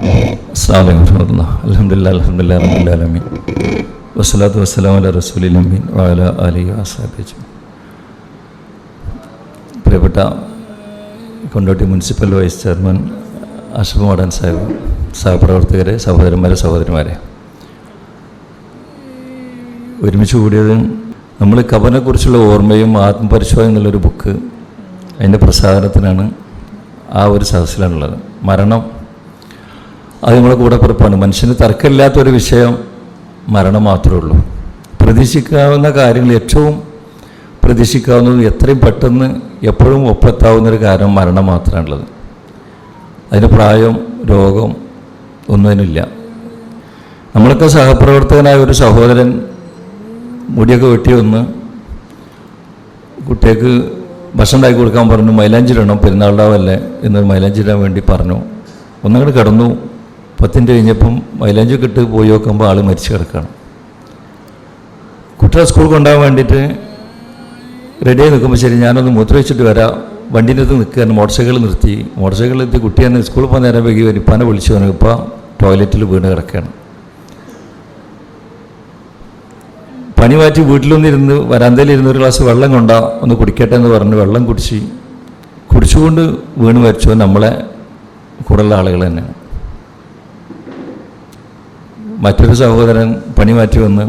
അസ്സലാമു അലൈക്കും വറഹ്മത്തുള്ളാഹി. അൽഹംദുലില്ലാഹി റബ്ബിൽ ആലമീൻ വസ്സലാത്തു വസ്സലാമു അലാ റസൂലിൽ അമീൻ വഅലാ ആലിഹി വസഹ്ബിഹി. പ്രിയപ്പെട്ട Kondotty municipal vice chairman Ashraf Madan Sahib, സഹപ്രവർത്തകരെ, സഹോദരന്മാരെ, സഹോദരിമാരെ, ഒരുമിച്ച് കൂടിയത് നമ്മൾ ഖബറിനെക്കുറിച്ചുള്ള ഓർമ്മയും ആത്മപരിശോധന എന്നുള്ളൊരു ബുക്ക്, അതിൻ്റെ പ്രസാദനത്തിനാണ് ആ ഒരു സദസ്സിലാണുള്ളത്. മരണം അത് നമ്മളെ കൂടെ പുറപ്പാണ്. മനുഷ്യന് തർക്കമില്ലാത്തൊരു വിഷയം മരണം മാത്രമേ ഉള്ളൂ. പ്രതീക്ഷിക്കാവുന്ന കാര്യങ്ങൾ, ഏറ്റവും പ്രതീക്ഷിക്കാവുന്നതും എത്രയും പെട്ടെന്ന് എപ്പോഴും ഒപ്പെത്താവുന്നൊരു കാര്യം മരണം മാത്രമാണുള്ളത്. അതിന് പ്രായം, രോഗം ഒന്നും അതിനില്ല. നമ്മളൊക്കെ സഹപ്രവർത്തകനായ ഒരു സഹോദരൻ മുടിയൊക്കെ വെട്ടി വന്ന് കുട്ടികൾക്ക് ഭക്ഷണം ഉണ്ടാക്കി കൊടുക്കാൻ പറഞ്ഞു. മൈലാഞ്ചിടണം, പെരുന്നാളിടാവല്ലേ എന്ന് മൈലാഞ്ചിടാൻ വേണ്ടി പറഞ്ഞു. ഒന്നങ്ങോട്ട് കിടന്നു. 10 മിനിറ്റ് കഴിഞ്ഞപ്പം മൈലാഞ്ചൊക്കെ ഇട്ട് പോയി നോക്കുമ്പോൾ ആൾ മരിച്ചു കിടക്കുകയാണ്. കുട്ടികളെ സ്കൂൾ കൊണ്ടുപോകാൻ വേണ്ടിയിട്ട് റെഡിയായി നിൽക്കുമ്പോൾ, ശരി ഞാനൊന്ന് മൂത്ര വെച്ചിട്ട് വരാം, വണ്ടീൻ്റെ അടുത്ത് നിൽക്കുകയാണ്. മോട്ടോർ സൈക്കിളിൽ എത്തി കുട്ടിയെന്ന് സ്കൂളിൽ പോകാൻ നേരം വൈകി വരിപ്പാനെ വിളിച്ചു പറഞ്ഞു. ഇപ്പോൾ ടോയ്ലറ്റിൽ വീണ് കിടക്കുകയാണ്. പനി മാറ്റി വീട്ടിലൊന്നിരുന്ന് വരാന്തയിലിരുന്ന് ഒരു ഗ്ലാസ് വെള്ളം കൊണ്ടാ ഒന്ന് കുടിക്കട്ടെ എന്ന് പറഞ്ഞ് വെള്ളം കുടിച്ചുകൊണ്ട് വീണ് മരിച്ചോ നമ്മളെ കൂടെയുള്ള ആളുകൾ തന്നെയാണ്. മറ്റൊരു സഹോദരൻ പണി മാറ്റി വന്ന്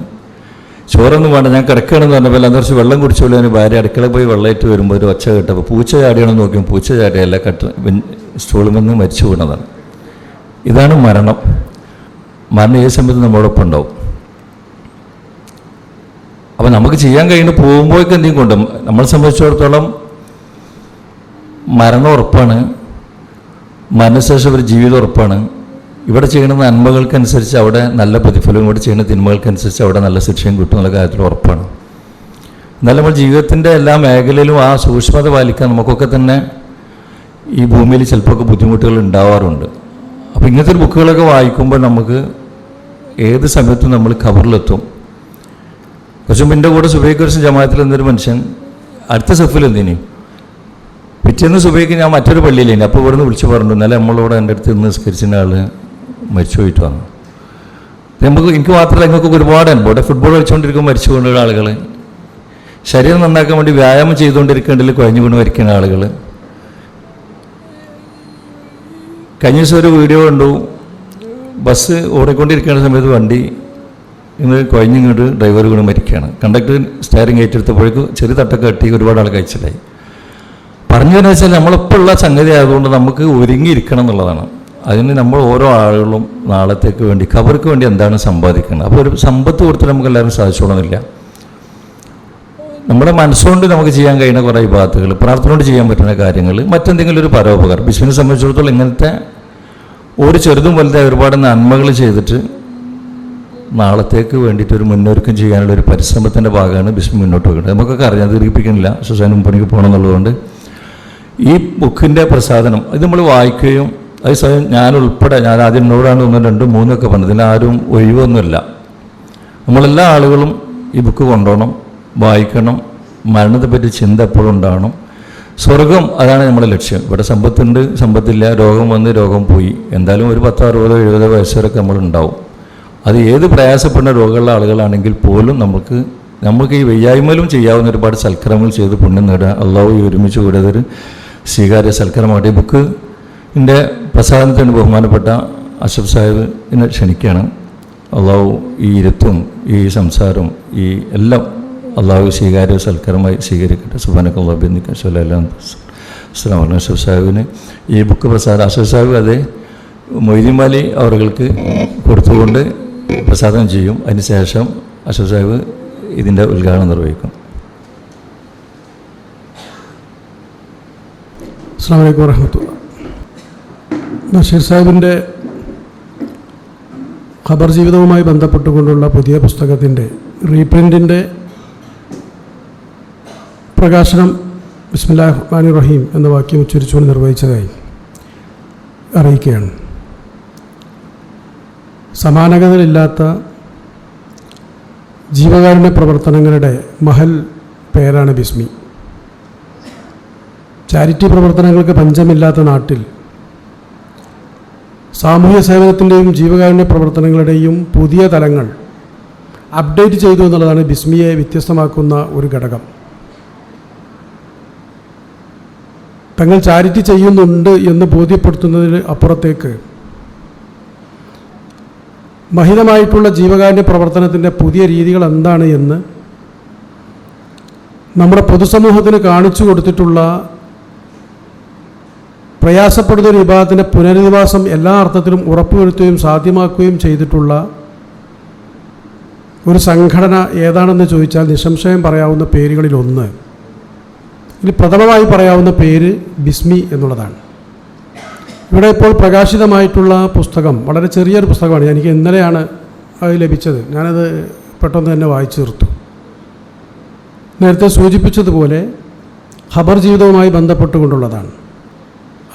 ചോറൊന്നും വേണ്ട ഞാൻ കിടക്കുകയാണെന്ന് പറഞ്ഞപ്പോൾ അന്ന് കുറച്ച് വെള്ളം കുടിച്ചോളൂ. അതിന് ഭാര്യ അടുക്കളയിൽ പോയി വെള്ളമായിട്ട് വരുമ്പോൾ ഒരു ഒച്ച കേട്ടപ്പോൾ പൂച്ച ചാടിയാണെന്ന് നോക്കിയും പൂച്ച ചാടിയല്ല, സ്റ്റൂളിൽ നിന്ന് മരിച്ചു വീണതാണ്. ഇതാണ് മരണം. മരണം ഏത് സമയത്ത് നമ്മളോടൊപ്പം ഉണ്ടാവും. അപ്പം നമുക്ക് ചെയ്യാൻ കഴിയുന്ന പോകുമ്പോഴേക്ക് എന്തെങ്കിലും കൊണ്ട് നമ്മളെ സംബന്ധിച്ചിടത്തോളം മരണം ഉറപ്പാണ്. മരണശേഷം ഒരു ജീവിതം ഉറപ്പാണ്. ഇവിടെ ചെയ്യുന്ന നന്മകൾക്കനുസരിച്ച് അവിടെ നല്ല പ്രതിഫലവും, ഇവിടെ ചെയ്യുന്ന തിന്മകൾക്കനുസരിച്ച് അവിടെ നല്ല ശിക്ഷയും കിട്ടും എന്നുള്ള കാര്യത്തിൽ ഉറപ്പാണ്. എന്നാലും നമ്മൾ ജീവിതത്തിൻ്റെ എല്ലാ മേഖലയിലും ആ സൂക്ഷ്മത പാലിക്കാൻ നമുക്കൊക്കെ തന്നെ ഈ ഭൂമിയിൽ ചിലപ്പോൾ ബുദ്ധിമുട്ടുകൾ ഉണ്ടാവാറുണ്ട്. അപ്പോൾ ഇങ്ങനത്തെ ഒരു ബുക്കുകളൊക്കെ വായിക്കുമ്പോൾ നമുക്ക് ഏത് സമയത്തും നമ്മൾ ഖബറിലെത്തും. കുറച്ച് മുമ്പ് എൻ്റെ കൂടെ സുബൈക്ക് ജമാഅത്തിൽ എന്നൊരു മനുഷ്യൻ അടുത്ത സഫിൽ എന്തിനു പിറ്റേന്ന് സുബൈക്ക് ഞാൻ മറ്റൊരു പള്ളിയിലേനി. അപ്പോൾ ഇവിടുന്ന് വിളിച്ച് പറഞ്ഞു, ഇന്നലെ നമ്മളോട് എൻ്റെ അടുത്ത് ഇന്ന് നിസ്കരിച്ചിരുന്ന ആൾ മരിച്ചു പോയിട്ട് വന്നു. എനിക്ക് മാത്രമല്ല, എനിക്കൊക്കെ ഒരുപാട് അനുഭവം. ഇവിടെ ഫുട്ബോൾ കളിച്ചുകൊണ്ടിരിക്കുമ്പോൾ മരിച്ചു കൊണ്ടുള്ള ആളുകൾ, ശരീരം നന്നാക്കാൻ വേണ്ടി വ്യായാമം ചെയ്തുകൊണ്ടിരിക്കേണ്ടതിൽ കുഴഞ്ഞു കൊണ്ട് മരിക്കുന്ന ആളുകൾ. കഴിഞ്ഞ ദിവസം ഒരു വീഡിയോ കണ്ടു. ബസ് ഓടിക്കൊണ്ടിരിക്കുന്ന സമയത്ത് വണ്ടി ഇന്ന് കുഴഞ്ഞിങ്ങോട്ട് ഡ്രൈവർ വീണ് മരിക്കുകയാണ്. കണ്ടക്ടർ സ്റ്റയറിംഗ് ഏറ്റെടുത്തപ്പോഴേക്കും ചെറിയ തട്ടൊക്കെ കെട്ടി ഒരുപാട് ആൾ കഴിച്ചിലായി. പറഞ്ഞതെന്ന് വെച്ചാൽ നമ്മളിപ്പോൾ ഉള്ള സംഗതി ആയതുകൊണ്ട് നമുക്ക് ഒരുങ്ങിയിരിക്കണം എന്നുള്ളതാണ്. അതിന് നമ്മൾ ഓരോ ആളുകളും നാളത്തേക്ക് വേണ്ടി, ഖബർക്ക് വേണ്ടി എന്താണ് സമ്പാദിക്കുന്നത്. അപ്പോൾ ഒരു സമ്പത്ത് കൊടുത്തിട്ട് നമുക്ക് എല്ലാവരും സാധിച്ചോളന്നില്ല. നമ്മുടെ മനസ്സുകൊണ്ട് നമുക്ക് ചെയ്യാൻ കഴിയുന്ന കുറേ ഇബാദത്തുകൾ, പ്രാർത്ഥന കൊണ്ട് ചെയ്യാൻ പറ്റുന്ന കാര്യങ്ങൾ, മറ്റെന്തെങ്കിലും ഒരു പരോപകാരം. ബിസിനസ് സംബന്ധിച്ചിടത്തോളം ഇങ്ങനത്തെ ഒരു ചെറുതും വലുതായ ഒരുപാട് നന്മകൾ ചെയ്തിട്ട് നാളത്തേക്ക് വേണ്ടിയിട്ട് ഒരു മുന്നൊരുക്കം ചെയ്യാനുള്ള ഒരു പരിശ്രമത്തിൻ്റെ ഭാഗമാണ് ബിസ്മി മുന്നോട്ട് വെക്കുന്നത്. നമുക്കൊക്കെ അറിയാം, ദീർഘിപ്പിക്കുന്നില്ല, സുസാനും പണിക്ക് പോകണം എന്നുള്ളതുകൊണ്ട്. ഈ ബുക്കിൻ്റെ പ്രസാദനം ഇത് നമ്മൾ വായിക്കുകയും, അത് സ്വയം ഞാനുൾപ്പെടെ, ഞാൻ ആദ്യം എന്നോടാണ് 1, 2, 3 ഒക്കെ പറഞ്ഞത്, ഇതിനാരും ഒഴിവൊന്നുമില്ല. നമ്മളെല്ലാ ആളുകളും ഈ ബുക്ക് കൊണ്ടുപോകണം, വായിക്കണം. മരണത്തെപ്പറ്റി ചിന്ത എപ്പോഴും ഉണ്ടാകണം. സ്വർഗം അതാണ് നമ്മുടെ ലക്ഷ്യം. ഇവിടെ സമ്പത്തുണ്ട്, സമ്പത്തില്ല, രോഗം വന്ന് രോഗം പോയി, എന്തായാലും ഒരു 10, 60, 70 വയസ്സ് വരെയൊക്കെ നമ്മളുണ്ടാവും. അത് ഏത് പ്രയാസപ്പെടുന്ന രോഗമുള്ള ആളുകളാണെങ്കിൽ പോലും നമുക്ക് ഈ വയ്യായ്മയിലും ചെയ്യാവുന്ന ഒരുപാട് സൽക്കരങ്ങൾ ചെയ്ത് പുണ്യം നേടുക. അള്ളാഹു ഈ ഒരുമിച്ച് കൂടിയതൊരു സ്വീകാര്യ സൽക്കരമായിട്ട് ഈ ബുക്കിൻ്റെ പ്രസാദനത്തിന് ബഹുമാനപ്പെട്ട അഷ്റഫ് സാഹിബിനെ ക്ഷണിക്കുകയാണ്. അള്ളാഹു ഈ ഇരുത്തും ഈ സംസാരവും ഈ എല്ലാം അള്ളാഹു സ്വീകാര്യ സൽക്കരമായി സ്വീകരിക്കട്ടെ. സുബ്ഹാനക്കല്ലാഹു വബിഹംദിക അശ്ഹദു അല്ലാ ഇലാഹ ഇല്ല അൻത അസ്തഗ്ഫിറുക. അഷ്റഫ് സാഹിബിന് ഈ ബുക്ക് പ്രസാദം അഷ്റഫ് സാഹിബ് അതേ മൊയ്തീൻ മാലി അവർക്ക് കൊടുത്തുകൊണ്ട് പ്രസാദം ചെയ്യും. അതിനുശേഷം അഷ്റഫ് സാഹിബ് ഇതിൻ്റെ ഉദ്ഘാടനം നിർവഹിക്കും. അസ്സലാമു അലൈക്കും വറഹ്മത്തുള്ളാഹി. ബഷീർ സാഹിബിൻ്റെ ഖബർ ജീവിതവുമായി ബന്ധപ്പെട്ടുകൊണ്ടുള്ള പുതിയ പുസ്തകത്തിൻ്റെ റീപ്രിൻറ്റിൻ്റെ പ്രകാശനം ബിസ്മില്ലാഹിർ റഹ്മാനിർ റഹീം എന്ന വാക്യം ഉച്ചരിച്ചുകൊണ്ട് നിർവഹിച്ചതായി അറിയിക്കുകയാണ്. സമാനതകളില്ലാത്ത ജീവകാരുണ്യ പ്രവർത്തനങ്ങളുടെ മഹൽ പേരാണ് ബിസ്മി. ചാരിറ്റി പ്രവർത്തനങ്ങൾക്ക് പഞ്ചമില്ലാത്ത നാട്ടിൽ സാമൂഹ്യ സേവനത്തിൻ്റെയും ജീവകാരുണ്യ പ്രവർത്തനങ്ങളുടെയും പുതിയ തലങ്ങൾ അപ്ഡേറ്റ് ചെയ്തു എന്നുള്ളതാണ് ബിസ്മിയെ വ്യത്യസ്തമാക്കുന്ന ഒരു ഘടകം. തങ്ങൾ ചാരിറ്റി ചെയ്യുന്നുണ്ട് എന്ന് ബോധ്യപ്പെടുത്തുന്നതിന് അപ്പുറത്തേക്ക് മഹിതമായിട്ടുള്ള ജീവകാരുണ്യ പ്രവർത്തനത്തിൻ്റെ പുതിയ രീതികൾ എന്താണ് എന്ന് നമ്മുടെ പൊതുസമൂഹത്തിന് കാണിച്ചു കൊടുത്തിട്ടുള്ള, പ്രയാസപ്പെടുന്ന ഒരു വിഭാഗത്തിൻ്റെ പുനരധിവാസം എല്ലാ അർത്ഥത്തിലും ഉറപ്പുവരുത്തുകയും സാധ്യമാക്കുകയും ചെയ്തിട്ടുള്ള ഒരു സംഘടന ഏതാണെന്ന് ചോദിച്ചാൽ നിസ്സംശയം പറയാവുന്ന പേരുകളിലൊന്ന്, ഇതിൽ പ്രഥമമായി പറയാവുന്ന പേര് ബിസ്മി എന്നുള്ളതാണ്. ഇവിടെ ഇപ്പോൾ പ്രകാശിതമായിട്ടുള്ള പുസ്തകം വളരെ ചെറിയൊരു പുസ്തകമാണ്. എനിക്ക് ഇന്നലെയാണ് അത് ലഭിച്ചത്. ഞാനത് പെട്ടെന്ന് തന്നെ വായിച്ചു തീർത്തു. നേരത്തെ സൂചിപ്പിച്ചതുപോലെ ഖബർ ജീവിതവുമായി ബന്ധപ്പെട്ടുകൊണ്ടുള്ളതാണ്.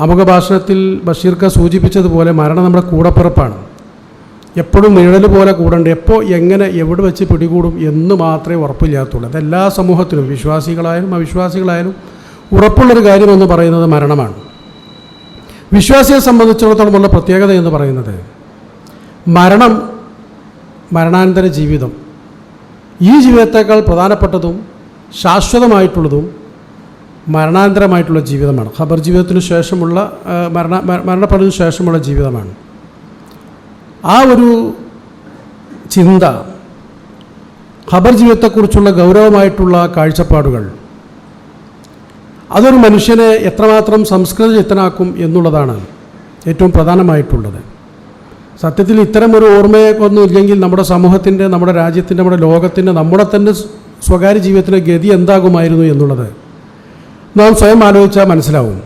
ആമുഖ ഭാഷണത്തിൽ ബഷീർക്ക സൂചിപ്പിച്ചതുപോലെ മരണം നമ്മുടെ കൂടപ്പിറപ്പാണ്. എപ്പോഴും നിഴൽ പോലെ കൂടേണ്ട, എപ്പോൾ എങ്ങനെ എവിടെ വെച്ച് പിടികൂടും എന്ന് മാത്രമേ ഉറപ്പില്ലാത്തുള്ളൂ. അതെല്ലാ സമൂഹത്തിലും വിശ്വാസികളായാലും അവിശ്വാസികളായാലും ഉറപ്പുള്ളൊരു കാര്യമെന്ന് പറയുന്നത് മരണമാണ്. വിശ്വാസിയെ സംബന്ധിച്ചിടത്തോളമുള്ള പ്രത്യേകത എന്ന് പറയുന്നത് മരണം, മരണാനന്തര ജീവിതം, ഈ ജീവിതത്തേക്കാൾ പ്രധാനപ്പെട്ടതും ശാശ്വതമായിട്ടുള്ളതും മരണാനന്തരമായിട്ടുള്ള ജീവിതമാണ്. ഖബർ ജീവിതത്തിന് ശേഷമുള്ള മരണപ്പെടുന്നതിന് ശേഷമുള്ള ജീവിതമാണ്. ആ ഒരു ചിന്ത, ഖബർ ജീവിതത്തെക്കുറിച്ചുള്ള ഗൗരവമായിട്ടുള്ള കാഴ്ചപ്പാടുകൾ, അതൊരു മനുഷ്യനെ എത്രമാത്രം സംസ്കൃതചിത്തനാക്കും എന്നുള്ളതാണ് ഏറ്റവും പ്രധാനമായിട്ടുള്ളത്. സത്യത്തിൽ ഇത്തരം ഒരു ഓർമ്മയൊന്നും ഇല്ലെങ്കിൽ നമ്മുടെ സമൂഹത്തിൻ്റെ, നമ്മുടെ രാജ്യത്തിൻ്റെ, നമ്മുടെ ലോകത്തിൻ്റെ, നമ്മുടെ തന്നെ സ്വകാര്യ ജീവിതത്തിൻ്റെ ഗതി എന്താകുമായിരുന്നു എന്നുള്ളത് നാം സ്വയം ആലോചിച്ചാൽ മനസ്സിലാവും.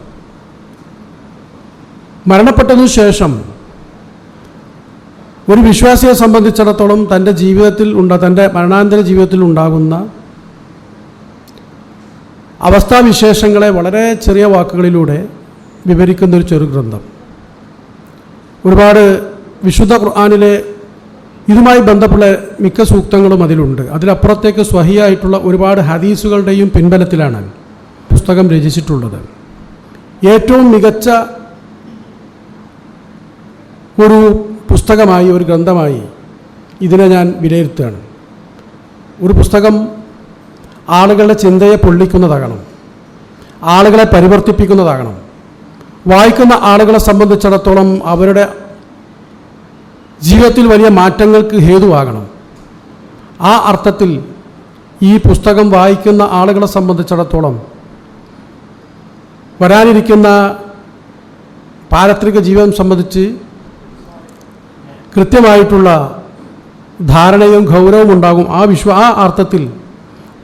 മരണപ്പെട്ടതിനു ശേഷം ഒരു വിശ്വാസിയെ സംബന്ധിച്ചിടത്തോളം തൻ്റെ തൻ്റെ മരണാനന്തര ജീവിതത്തിൽ ഉണ്ടാകുന്ന അവസ്ഥാവിശേഷങ്ങളെ വളരെ ചെറിയ വാക്കുകളിലൂടെ വിവരിക്കുന്നൊരു ചെറു ഗ്രന്ഥം. ഒരുപാട് വിശുദ്ധ ഖുർആനിലെ ഇതുമായി ബന്ധപ്പെട്ട മിക്ക സൂക്തങ്ങളും അതിലുണ്ട്. അതിലപ്പുറത്തേക്ക് സ്വഹിയായിട്ടുള്ള ഒരുപാട് ഹദീസുകളുടെയും പിൻബലത്തിലാണ് പുസ്തകം രചിച്ചിട്ടുള്ളത്. ഏറ്റവും മികച്ച ഒരു പുസ്തകമായി, ഒരു ഗ്രന്ഥമായി ഇതിനെ ഞാൻ വിലയിരുത്തുകയാണ്. ഒരു പുസ്തകം ആളുകളുടെ ചിന്തയെ പൊള്ളിക്കുന്നതാകണം, ആളുകളെ പരിവർത്തിപ്പിക്കുന്നതാകണം, വായിക്കുന്ന ആളുകളെ സംബന്ധിച്ചിടത്തോളം അവരുടെ ജീവിതത്തിൽ വലിയ മാറ്റങ്ങൾക്ക് ഹേതുവാകണം. ആ അർത്ഥത്തിൽ ഈ പുസ്തകം വായിക്കുന്ന ആളുകളെ സംബന്ധിച്ചിടത്തോളം വരാനിരിക്കുന്ന പാരത്രിക ജീവിതം സംബന്ധിച്ച് കൃത്യമായിട്ടുള്ള ധാരണയും ഗൗരവവും ഉണ്ടാകും. ആ അർത്ഥത്തിൽ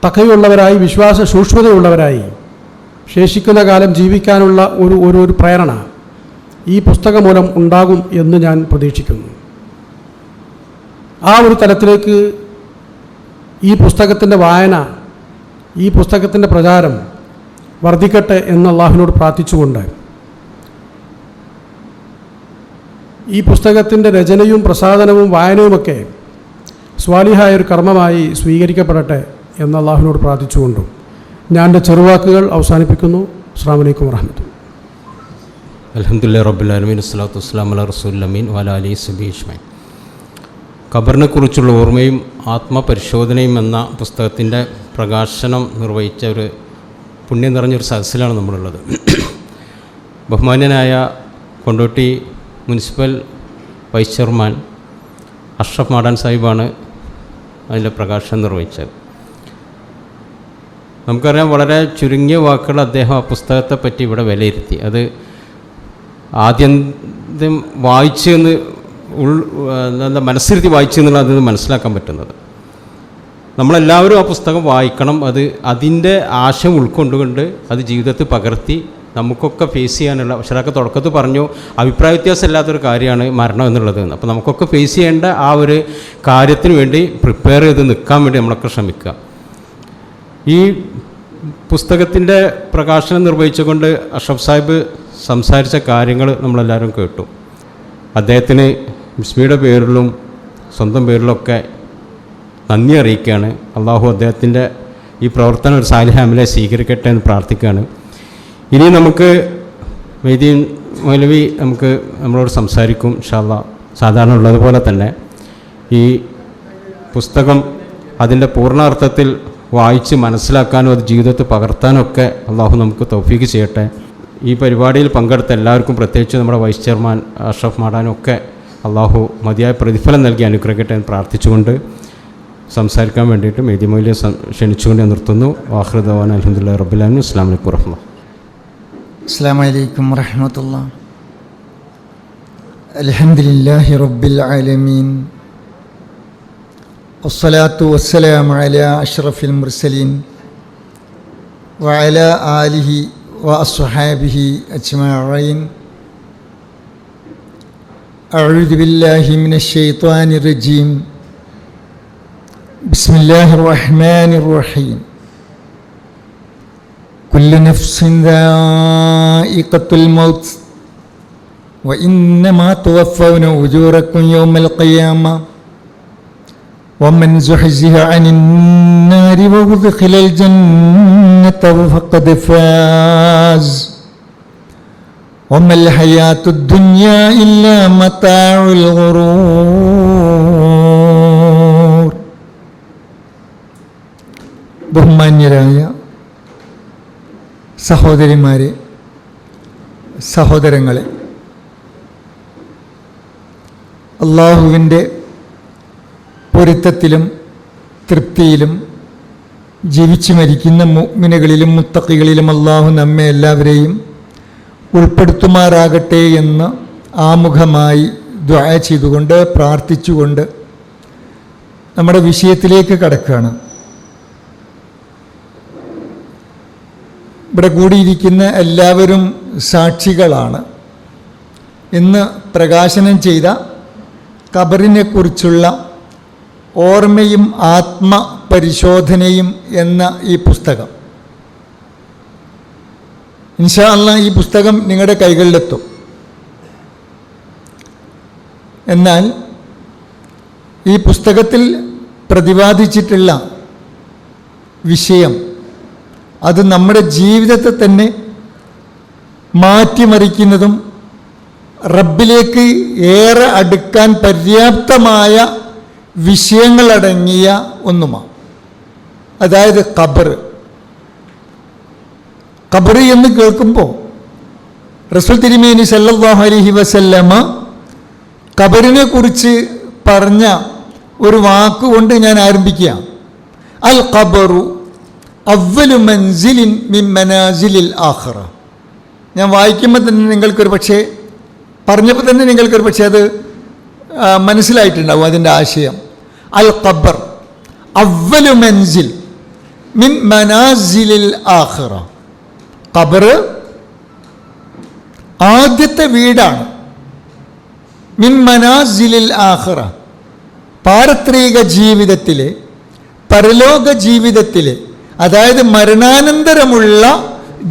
തഖവയുള്ളവരായി, വിശ്വാസ സൂക്ഷ്മതയുള്ളവരായി ശേഷിക്കുന്ന കാലം ജീവിക്കാനുള്ള ഒരു പ്രേരണ ഈ പുസ്തകം മൂലം ഉണ്ടാകും എന്ന് ഞാൻ പ്രതീക്ഷിക്കുന്നു. ആ ഒരു തലത്തിലേക്ക് ഈ പുസ്തകത്തിൻ്റെ വായന, ഈ പുസ്തകത്തിൻ്റെ പ്രചാരം വർദ്ധിക്കട്ടെ എന്ന് അള്ളാഹുവിനോട് പ്രാർത്ഥിച്ചുകൊണ്ട് ഈ പുസ്തകത്തിൻ്റെ രചനയും പ്രസാധനവും വായനയുമൊക്കെ സ്വാലിഹായ ഒരു കർമ്മമായി സ്വീകരിക്കപ്പെടട്ടെ എന്ന് അള്ളാഹുവിനോട് പ്രാർത്ഥിച്ചുകൊണ്ടും ഞാൻ എൻ്റെ ചെറുവാക്കുകൾ അവസാനിപ്പിക്കുന്നു. അസ്സലാമു അലൈക്കും വറഹ്മത്തുള്ളാഹി. അൽഹംദുലില്ലാഹി റബ്ബിൽ ആലമീൻ, അസ്സലാത്തു വസ്സലാമു അലാ റസൂലിൽ അമീൻ വഅലാ ആലിഹി വസഹ്ബിഹി അജ്മഈൻ. ഖബറിനെക്കുറിച്ചുള്ള ഓർമ്മയും ആത്മപരിശോധനയും എന്ന പുസ്തകത്തിൻ്റെ പ്രകാശനം നിർവഹിച്ച ഒരു പുണ്യം നിറഞ്ഞൊരു സദസ്സിലാണ് നമ്മളുള്ളത്. ബഹുമാന്യനായ Kondotty municipal vice chairman Ashraf Madan സാഹിബാണ് അതിൻ്റെ പ്രകാശനം നിർവഹിച്ചത്. നമുക്കറിയാം, വളരെ ചുരുങ്ങിയ വാക്കുകൾ അദ്ദേഹം ആ പുസ്തകത്തെപ്പറ്റി ഇവിടെ വിലയിരുത്തി. അത് ആദ്യം വായിച്ച് എന്ന് എന്താ മനസ്സിരുത്തി വായിച്ചു എന്നുള്ള അതിൽ നിന്ന് മനസ്സിലാക്കാൻ പറ്റുന്നത്. നമ്മളെല്ലാവരും ആ പുസ്തകം വായിക്കണം. അത് അതിൻ്റെ ആശയം ഉൾക്കൊണ്ടുകൊണ്ട് അത് ജീവിതത്തിൽ പകർത്തി നമുക്കൊക്കെ ഫേസ് ചെയ്യാനുള്ള, പക്ഷേ തുടക്കത്തിൽ പറഞ്ഞു അഭിപ്രായ വ്യത്യാസം ഇല്ലാത്തൊരു കാര്യമാണ് മരണം എന്നുള്ളത്. അപ്പോൾ നമുക്കൊക്കെ ഫേസ് ചെയ്യേണ്ട ആ ഒരു കാര്യത്തിന് വേണ്ടി പ്രിപ്പയർ ചെയ്ത് നിൽക്കാൻ വേണ്ടി നമ്മളൊക്കെ ശ്രമിക്കുക. ഈ പുസ്തകത്തിൻ്റെ പ്രകാശനം നിർവഹിച്ചുകൊണ്ട് അഷ്റഫ് സാഹിബ് സംസാരിച്ച കാര്യങ്ങൾ നമ്മളെല്ലാവരും കേട്ടു. അദ്ദേഹത്തിന് ബിസ്മിയുടെ പേരിലും സ്വന്തം പേരിലൊക്കെ നന്ദി അറിയിക്കുകയാണ്. അള്ളാഹു അദ്ദേഹത്തിൻ്റെ ഈ പ്രവർത്തനം ഒരു സാലിഹ് അമലെ സ്വീകരിക്കട്ടെ എന്ന് പ്രാർത്ഥിക്കുകയാണ്. ഇനി നമുക്ക് വേദിയിൽ മൗലവി നമ്മളോട് സംസാരിക്കും ഇൻഷാ അല്ലാഹ്. സാധാരണ ഉള്ളതുപോലെ തന്നെ ഈ പുസ്തകം അതിൻ്റെ പൂർണ്ണാർത്ഥത്തിൽ വായിച്ച് മനസ്സിലാക്കാനും അത് ജീവിതത്തിൽ പകർത്താനും ഒക്കെ അള്ളാഹു നമുക്ക് തൗഫീക്ക് ചെയ്യട്ടെ. ഈ പരിപാടിയിൽ പങ്കെടുത്ത എല്ലാവർക്കും, പ്രത്യേകിച്ച് നമ്മുടെ വൈസ് ചെയർമാൻ അഷ്റഫ് മാടാനും ഒക്കെ അള്ളാഹു മതിയായ പ്രതിഫലം നൽകി അനുഗ്രഹിക്കട്ടെ എന്ന് പ്രാർത്ഥിച്ചുകൊണ്ട് സംസാരിക്കാൻ വേണ്ടിയിട്ട് മേദി മൗലവിയെ ക്ഷണിച്ചുകൊണ്ട് നിർത്തുന്നു. ആഖിറു ദഅ്വാനാ അൽഹംദുലില്ലാഹി റബ്ബിൽ ആലമീൻ. അസ്സലാമു അലൈക്കും വറഹ്മത്തുള്ളാഹി. അസ്സലാമു അലൈക്കും വറഹ്മത്തുള്ളാഹി. അൽഹംദുലില്ലാഹി റബ്ബിൽ ആലമീൻ. വസ്സലാത്തു വസ്സലാമു അലാ അഷ്റഫിൽ മുർസലീൻ വഅലാ ആലിഹി വഅസ്ഹാബിഹി അജ്മഈൻ. അഊദു ബില്ലാഹി മിനശ് ശൈത്വാനിർ റജീം. ബിസ്മില്ലാഹിർ റഹ്മാനിർ റഹീം. കുല്ലു നഫ്സിൻ ദാഇഖത്തുൽ മൗത്ത് വഇന്നമാ തുവഫൗന ഉജൂറക്കും യൗമൽ ഖിയാമ വമൻ സുഹ്സിഹ അനിൻ നാരി വഉദ്ഖിലൽ ജന്നത ഫഖദ് ഫാസ് വമൽ ഹയാത്തുദ് ദുനിയാ ഇല്ലാ മതാഉൽ ഗുറൂർ. ബഹുമാന്യരായ സഹോദരിമാരെ, സഹോദരങ്ങളെ, അള്ളാഹുവിൻ്റെ പൊരുത്തത്തിലും തൃപ്തിയിലും ജീവിച്ചു മരിക്കുന്ന മുഅ്മിനുകളിലും മുത്തഖികളിലും അള്ളാഹു നമ്മെ എല്ലാവരെയും ഉൾപ്പെടുത്തുമാറാകട്ടെ എന്ന് ആമുഖമായി ദുആ ചെയ്തുകൊണ്ട് പ്രാർത്ഥിച്ചുകൊണ്ട് നമ്മുടെ വിഷയത്തിലേക്ക് കടക്കുകയാണ്. ഇവിടെ കൂടിയിരിക്കുന്ന എല്ലാവരും സാക്ഷികളാണ്. ഇന്ന് പ്രകാശനം ചെയ്ത ഖബറിനെക്കുറിച്ചുള്ള ഓർമ്മയും ആത്മപരിശോധനയും എന്ന ഈ പുസ്തകം, ഇൻഷാ അല്ലാഹ് ഈ പുസ്തകം നിങ്ങളുടെ കൈകളിലെത്തും. എന്നാൽ ഈ പുസ്തകത്തിൽ പ്രതിപാദിച്ചിട്ടുള്ള വിഷയം അത് നമ്മുടെ ജീവിതത്തെ തന്നെ മാറ്റിമറിക്കുന്നതും റബ്ബിലേക്ക് ഏറെ അടുക്കാൻ പര്യാപ്തമായ വിഷയങ്ങളടങ്ങിയ ഒന്നുമാണ്. അതായത് ഖബർ എന്ന് കേൾക്കുമ്പോൾ റസൂൽ തിരുമേനി സല്ലല്ലാഹു അലൈഹി വസല്ലമ ഖബറിനെ കുറിച്ച് പറഞ്ഞ ഒരു വാക്കുകൊണ്ട് ഞാൻ ആരംഭിക്കുക. അൽ ഖബറു അവ്വലു മൻസിലിൻ മിൻ മനാസിലിൽ ആഖിറ. ഞാൻ വായിക്കുമ്പോൾ തന്നെ നിങ്ങൾക്കൊരു പക്ഷേ, പറഞ്ഞപ്പോൾ തന്നെ നിങ്ങൾക്കൊരു പക്ഷേ അത് മനസ്സിലായിട്ടുണ്ടാവും അതിൻ്റെ ആശയം. അൽ ഖബർ അവ്വലു മൻസിൽ മിൻ മനാസിലിൽ ആഖിറ. ഖബർ ആദ്യത്തെ വീടാണ്. മിൻ മനാസിലിൽ ആഖിറ, പാരത്രിക ജീവിതത്തിലെ, പരലോക ജീവിതത്തിലെ, അതായത് മരണാനന്തരമുള്ള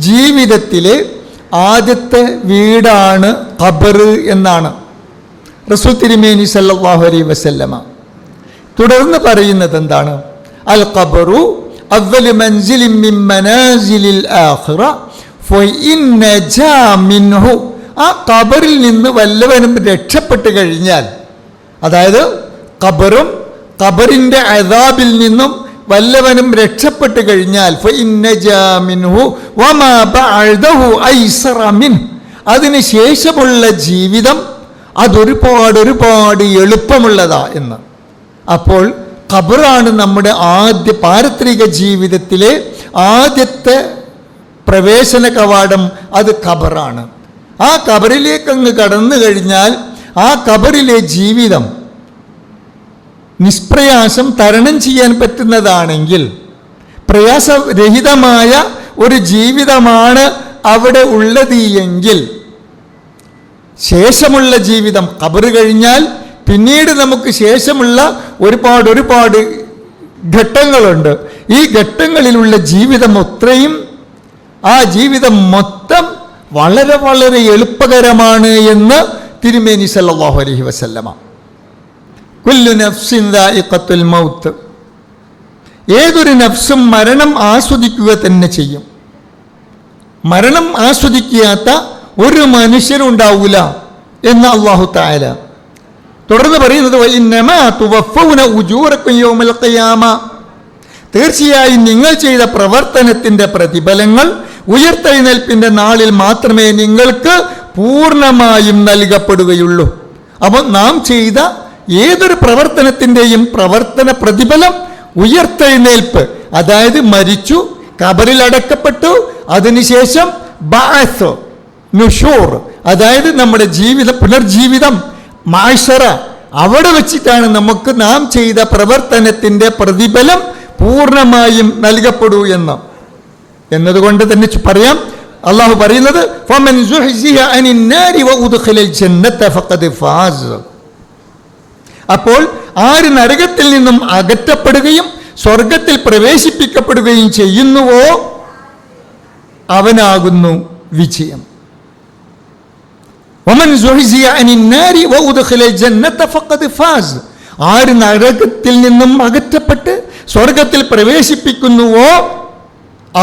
ജീവിതത്തിലെ ആദ്യത്തെ വീടാണ് ഖബർ എന്നാണ് റസൂൽ തിരുമേനി സല്ലല്ലാഹു അലൈഹി വസല്ലമ. തുടർന്ന് പറയുന്നത് എന്താണ്? അൽ ഖബറു അവ്വലു മൻസിലിൻ മിൻ മനാസിലിൽ ആഖിറ ഫഇൻ നജാ മിൻഹു. ആ ഖബറിൽ നിന്ന് വല്ലവനും രക്ഷപ്പെട്ട് കഴിഞ്ഞാൽ, അതായത് ഖബറും ഖബറിൻ്റെ അദാബിൽ നിന്നും വല്ലവനും രക്ഷപ്പെട്ട് കഴിഞ്ഞാൽ ഫഇൻ നജാ മിൻഹു വമാ ബഅദഹു ഐസറ മിൻഹു, അതിന് ശേഷമുള്ള ജീവിതം അതൊരുപാട് എളുപ്പമുള്ളതാ എന്ന്. അപ്പോൾ ഖബറാണ് നമ്മുടെ ആദ്യ പാരത്രിക ജീവിതത്തിലെ ആദ്യത്തെ പ്രവേശന കവാടം. അത് ഖബറാണ്. ആ ഖബറിലേക്ക് അങ്ങ് കടന്നു കഴിഞ്ഞാൽ ആ ഖബറിലെ ജീവിതം നിഷ്പ്രയാസം തരണം ചെയ്യാൻ പറ്റുന്നതാണെങ്കിൽ, പ്രയാസരഹിതമായ ഒരു ജീവിതമാണ് അവിടെ ഉള്ളത് എങ്കിൽ, ശേഷമുള്ള ജീവിതം ഖബർ കഴിഞ്ഞാൽ പിന്നീട് നമുക്ക് ശേഷമുള്ള ഒരുപാട് ഘട്ടങ്ങളുണ്ട്. ഈ ഘട്ടങ്ങളിലുള്ള ജീവിതം അത്രയും, ആ ജീവിതം മൊത്തം വളരെ എളുപ്പകരമാണ് എന്ന് തിരുമേനി സല്ലല്ലാഹു അലൈഹി വസല്ലമ. കുല്ലു നഫ്സിൻ ദാഇഖത്തുൽ മൗത്ത്, ഏതൊരു നഫ്സും മരണം ആസ്വദിക്കുക തന്നെ ചെയ്യും. മരണം ആസ്വദിക്കാത്ത ഒരു മനുഷ്യനും ഉണ്ടാവൂല എന്ന് അല്ലാഹു തആല തുടർന്ന് പറയുന്നത് വഇന്നമാ തുവഫൗന ഉജൂറക്കും യൗമൽ ഖിയാമ, തീർച്ചയായും നിങ്ങൾ ചെയ്ത പ്രവർത്തനത്തിന്റെ പ്രതിഫലങ്ങൾ ഉയർത്തെഴുന്നേൽപ്പിന്റെ നാളിൽ മാത്രമേ നിങ്ങൾക്ക് പൂർണ്ണമായും നൽകപ്പെടുകയുള്ളൂ. അപ്പോൾ നാം ചെയ്ത ഏതൊരു പ്രവർത്തനത്തിൻ്റെയും പ്രവർത്തന പ്രതിഫലം ഉയർത്തെഴുന്നേൽപ്പ്, അതായത് മരിച്ചു, ഖബറിൽ അടക്കപ്പെട്ടു, അതിനുശേഷം ബഅസ്, നുഷൂർ, അതായത് നമ്മുടെ ജീവിതം, പുനർജീവിതം, മാശറ, അവിടെ വെച്ചിട്ടാണ് നമുക്ക് നാം ചെയ്ത പ്രവർത്തനത്തിൻ്റെ പ്രതിഫലം പൂർണ്ണമായും നൽകപ്പെടൂ എന്നതുകൊണ്ട് തന്നെ പറയാം, അള്ളാഹു പറയുന്നത് ഫമൻ സുഹ്സിഹ അനിൻ നാരി വഉദ്ഖിലൽ ജന്നത ഫഖദ് ഫാസ്. അപ്പോൾ ആര് നരകത്തിൽ നിന്നും അകറ്റപ്പെടുകയും സ്വർഗത്തിൽ പ്രവേശിപ്പിക്കപ്പെടുകയും ചെയ്യുന്നുവോ അവനാകുന്നു വിജയം. വമൻ സുഹ്സിഹ അനിൻ നാരി വഉദ്ഖിലൽ ജന്നത ഫഖദ് ഫാസ്. ആര് നരകത്തിൽ നിന്നും അകറ്റപ്പെട്ട് സ്വർഗത്തിൽ പ്രവേശിപ്പിക്കുന്നുവോ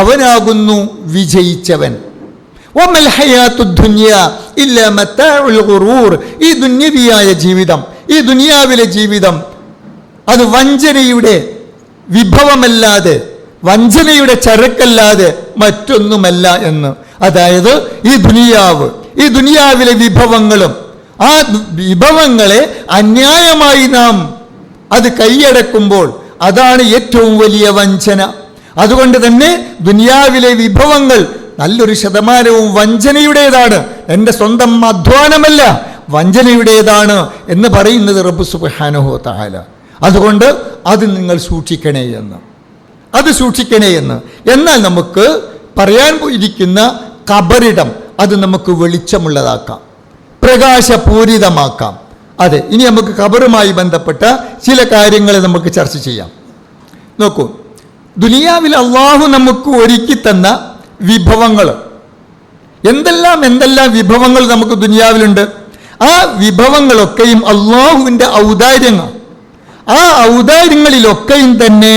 അവനാകുന്നു വിജയിച്ചവൻ. വമൽ ഹയാത്തു ദുനിയ ഇല്ലാ മതാഉൽ ഗുറൂർ. ഈ ദുന്യവിയായ ജീവിതം, ഈ ദുനിയാവിലെ ജീവിതം അത് വഞ്ചനയുടെ വിഭവമല്ലാതെ, വഞ്ചനയുടെ ചരക്കല്ലാതെ മറ്റൊന്നുമല്ല എന്ന്. അതായത് ഈ ദുനിയാവ്, ഈ ദുനിയാവിലെ വിഭവങ്ങളും ആ വിഭവങ്ങളെ അന്യായമായി നാം അത് കൈയടക്കുമ്പോൾ അതാണ് ഏറ്റവും വലിയ വഞ്ചന. അതുകൊണ്ട് തന്നെ ദുനിയാവിലെ വിഭവങ്ങൾ നല്ലൊരു ശതമാനവും വഞ്ചനയുടേതാണ്, എൻ്റെ സ്വന്തം അധ്വാനമല്ല, വഞ്ചനയുടേതാണ് എന്ന് പറയുന്നത് റബ്ബ് സുബ്ഹാനഹു വ തആല. അതുകൊണ്ട് അത് നിങ്ങൾ സൂക്ഷിക്കണേ എന്ന്, അത് സൂക്ഷിക്കണേ എന്ന്. എന്നാൽ നമുക്ക് പറയാൻ ഇരിക്കുന്ന ഖബറിടം അത് നമുക്ക് വെളിച്ചമുള്ളതാക്കാം, പ്രകാശപൂരിതമാക്കാം. അതെ, ഇനി നമുക്ക് ഖബറുമായി ബന്ധപ്പെട്ട ചില കാര്യങ്ങൾ നമുക്ക് ചർച്ച ചെയ്യാം. നോക്കൂ, ദുനിയാവിൽ അള്ളാഹു നമുക്ക് ഒരുക്കി തന്ന വിഭവങ്ങൾ, എന്തെല്ലാം വിഭവങ്ങൾ നമുക്ക് ദുനിയാവിലുണ്ട്. ആ വിഭവങ്ങളൊക്കെയും അള്ളാഹുവിൻ്റെ ഔദാര്യങ്ങൾ. ആ ഔദാര്യങ്ങളിലൊക്കെയും തന്നെ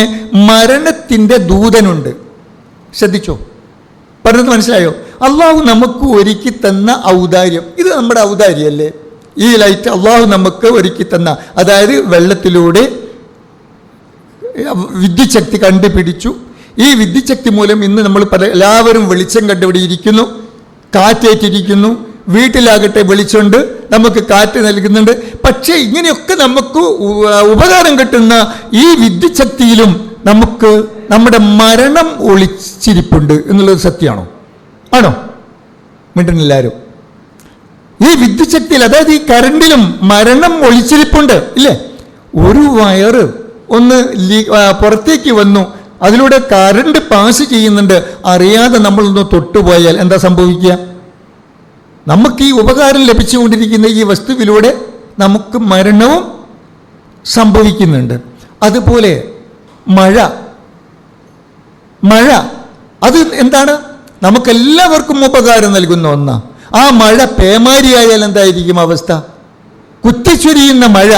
മരണത്തിൻ്റെ ദൂതനുണ്ട്. ശ്രദ്ധിച്ചോ, പറഞ്ഞത് മനസ്സിലായോ? അള്ളാഹു നമുക്ക് ഒരുക്കി തന്ന ഔദാര്യം, ഇത് നമ്മുടെ ഔദാര്യമല്ലേ? ഈ ലൈറ്റ് അള്ളാഹു നമുക്ക് ഒരുക്കി തന്ന, അതായത് വെള്ളത്തിലൂടെ വിദ്യുച്ഛക്തി കണ്ടുപിടിച്ചു. ഈ വിദ്യുച്ഛക്തി മൂലം ഇന്ന് നമ്മൾ എല്ലാവരും വെളിച്ചം കണ്ടുപിടിയിരിക്കുന്നു, കാറ്റേറ്റിരിക്കുന്നു, വീട്ടിലാകട്ടെ വെളിച്ചമുണ്ട്, നമുക്ക് കാറ്റ് നൽകുന്നുണ്ട്. പക്ഷേ ഇങ്ങനെയൊക്കെ നമുക്ക് ഉപകാരം കിട്ടുന്ന ഈ വിദ്യുച്ഛക്തിയിലും നമുക്ക് നമ്മുടെ മരണം ഒളിച്ചിരിപ്പുണ്ട് എന്നുള്ളത് സത്യമാണോ? ആണോ? മിണ്ടുന്നില്ലാരും. ഈ വിദ്യുച്ഛക്തിയിൽ, അതായത് ഈ കറണ്ടിലും മരണം ഒളിച്ചിരിപ്പുണ്ട് ഇല്ലേ? ഒരു വയറ് ഒന്ന് പുറത്തേക്ക് വന്നു, അതിലൂടെ കറണ്ട് പാസ് ചെയ്യുന്നുണ്ട്, അറിയാതെ നമ്മളൊന്ന് തൊട്ടുപോയാൽ എന്താ സംഭവിക്കുക? നമുക്ക് ഈ ഉപകാരം ലഭിച്ചുകൊണ്ടിരിക്കുന്ന ഈ വസ്തുവിലൂടെ നമുക്ക് മരണവും സംഭവിക്കുന്നുണ്ട്. അതുപോലെ മഴ അത് എന്താണ്? നമുക്കെല്ലാവർക്കും ഉപകാരം നൽകുന്ന ഒന്നാ. ആ മഴ പേമാരിയായാൽ എന്തായിരിക്കും അവസ്ഥ? കുത്തിച്ചൊരിയുന്ന മഴ